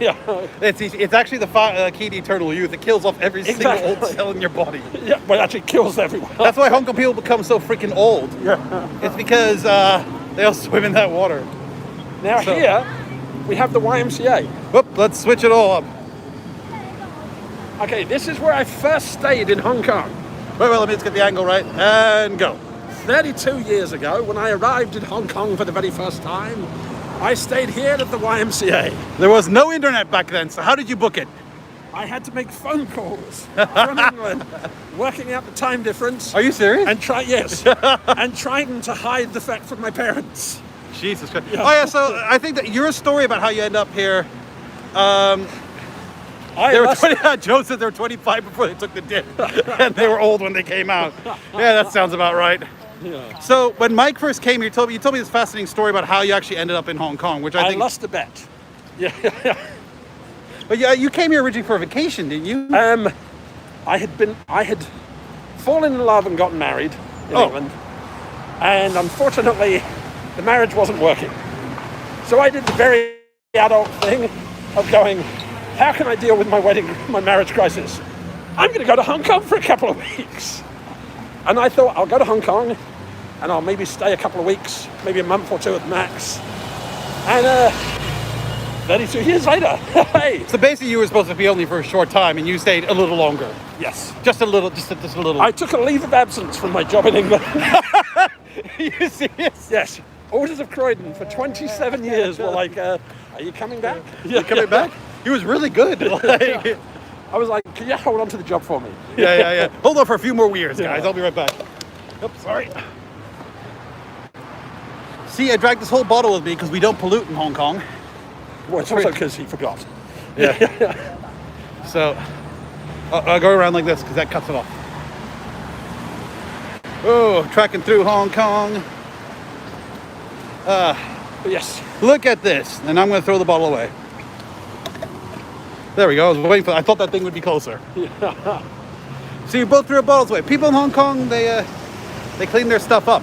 It's actually the key to eternal youth. It kills off every single old Exactly. cell in your body. Yeah, but it actually kills everyone. That's why Hong Kong people become so freaking old. Yeah. It's because they all swim in that water. Now So- here, we have the YMCA. Whoop, let's switch it all up. Okay, this is where I first stayed in Hong Kong. Wait, let me just get the angle right. And go. 32 years ago, when I arrived in Hong Kong for the very first time, I stayed here at the YMCA. There was no internet back then, so how did you book it? I had to make phone calls from England, working out the time difference. Are you serious? And and trying to hide the fact from my parents. Jesus Christ. Yeah. Oh yeah, so I think that your story about how you end up here, Joe said they were 25 before they took the dip, and they were old when they came out. Yeah, that sounds about right. Yeah. So when Mike first came, you told me this fascinating story about how you actually ended up in Hong Kong, which I think... lost a bet. Yeah. But yeah, you came here originally for a vacation, didn't you? I had fallen in love and gotten married in England, and unfortunately, the marriage wasn't working. So I did the very adult thing of going, how can I deal with my marriage crisis? I'm going to go to Hong Kong for a couple of weeks. And I thought, I'll go to Hong Kong, and I'll maybe stay a couple of weeks, maybe a month or two at max. And 32 years later, hey. So basically you were supposed to be only for a short time, and you stayed a little longer. Yes. Just a little. I took a leave of absence from my job in England. You serious? Yes. Auditors of Croydon for 27 years were like, are you coming back? You coming back? He was really good. Like, I was like, can you hold on to the job for me? Yeah. Hold on for a few more years, guys. I'll be right back. Oops, sorry. See, I dragged this whole bottle with me because we don't pollute in Hong Kong. Well, it's also because he forgot. Yeah. So, I'll go around like this because that cuts it off. Oh, tracking through Hong Kong. Yes. Look at this. And I'm going to throw the bottle away. There we go. I was waiting for I thought that thing would be closer. So you both threw your bottles away. People in Hong Kong, they clean their stuff up.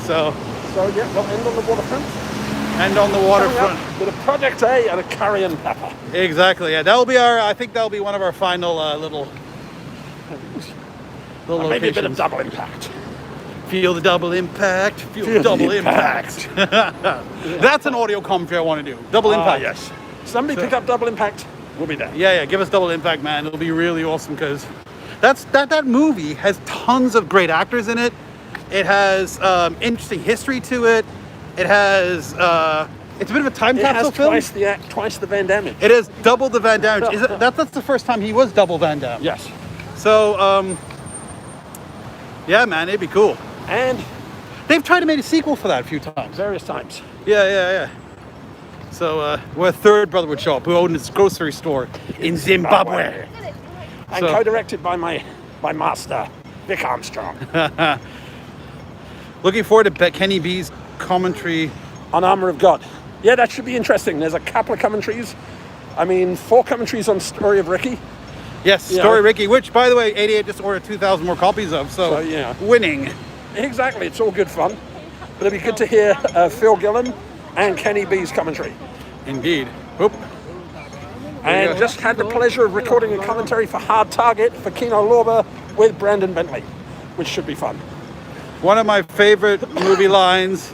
So yeah, we'll end on the waterfront. And on the waterfront. With a Project A and a curry and pepper. Exactly. Yeah, I think that'll be one of our final little maybe a bit of double impact. Feel the double impact. Feel the double impact. That's an audio commentary I want to do. Double impact. Yes. Somebody pick up double impact. We'll be there. Yeah. Give us double impact, man. It'll be really awesome because that movie has tons of great actors in it. It has interesting history to it. It has it's a bit of a time capsule film. It has twice the Van Damme. It is double the Van Damme. That's the first time he was double Van Damme. Yes. So yeah, man, it'd be cool. And they've tried to make a sequel for that a few times. Various times. Yeah. So where a third brother would show up who owned his grocery store in Zimbabwe. And co-directed by my master, Vic Armstrong. Looking forward to Kenny B's commentary on Armor of God. Yeah, that should be interesting. There's a couple of commentaries. 4 commentaries on Story of Ricky. Yes, Story Ricky, which, by the way, 88 just ordered 2,000 more copies of, so winning. Exactly, it's all good fun. But it'd be good to hear Phil Gillen and Kenny B's commentary. Indeed. Oop. And just had the pleasure of recording a commentary for Hard Target for Kino Lorber with Brandon Bentley, which should be fun. One of my favorite movie lines,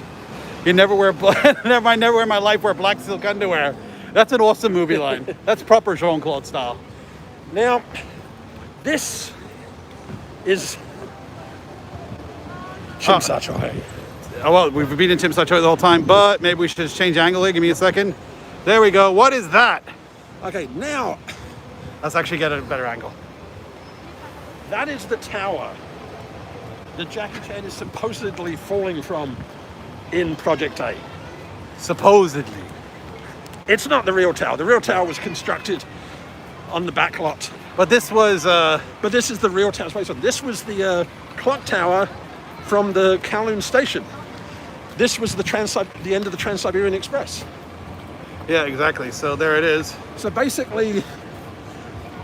never wear in my life wear black silk underwear. That's an awesome movie line. That's proper Jean-Claude style. Now, this is Chim Sa Choi. Well, we've been in Chim Sa Choi the whole time, but maybe we should just change angle here. Give me a second. There we go. What is that? Okay, now let's actually get a better angle. That is the tower that Jackie Chan is supposedly falling from in Project A. Supposedly. It's not the real tower. The real tower was constructed on the back lot. But this was... But this is the real tower. This was the clock tower from the Kowloon station. This was the end of the Trans-Siberian Express. Yeah, exactly. So there it is. So basically,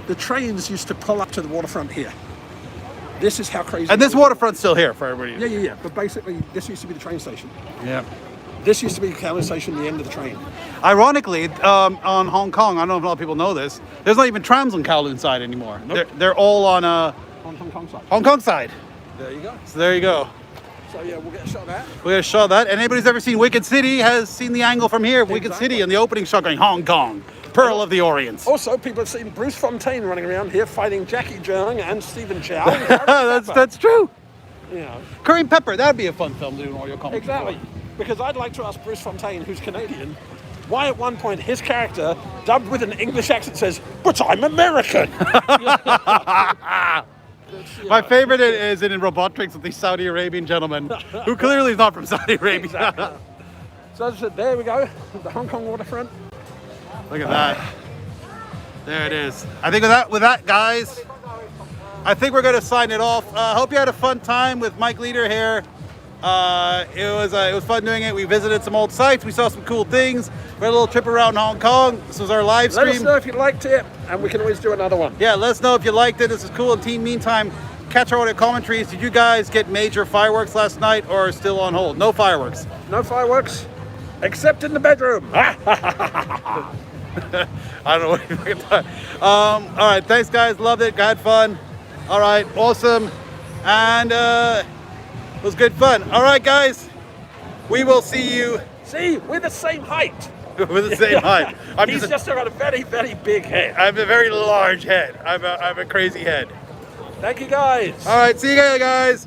the trains used to pull up to the waterfront here. This is how crazy. And this waterfront's still here for everybody. Yeah. But basically, this used to be the train station. Yeah. This used to be the Kowloon station, the end of the train. Ironically, on Hong Kong, I don't know if a lot of people know this, there's not even trams on Kowloon side anymore. Nope. They're all on Hong Kong side. Hong Kong side. There you go. So there you go. So yeah, we'll get a shot of that. We'll get a shot of that. And anybody who's ever seen Wicked City has seen the angle from here. Exactly. Wicked City and the opening shot going Hong Kong. Pearl of the Orient. Also, people have seen Bruce Fontaine running around here fighting Jackie Chung and Stephen Chow. That's true. Yeah, Curry and Pepper, that'd be a fun film to do an audio commentary. exactly. Because I'd like to ask Bruce Fontaine, who's Canadian, why at one point his character, dubbed with an English accent, says, "But I'm American." My favorite is in Robotics with the Saudi Arabian gentleman, who clearly is not from Saudi Arabia. Exactly. So as I said, there we go, the Hong Kong waterfront. Look at that. There it is. I think with that, guys, I think we're gonna sign it off. Hope you had a fun time with Mike Leeder here. It was fun doing it. We visited some old sites. We saw some cool things. We had a little trip around Hong Kong. This was our live Let us stream. know if you liked it, and we can always do another one. Yeah, let us know if you liked it. This is cool. In meantime, catch our audio commentaries. Did you guys get major fireworks last night or still on hold? No fireworks. No fireworks, except in the bedroom. I don't know what you fucking thought. All right, thanks guys. Loved it. Had fun. All right, awesome. And it was good fun. All right, guys. We will see you See, we're the same height. with the same height. He's just got a very, very big head. I have a very large head. I'm a crazy head. Thank you, guys. All right, see you guys.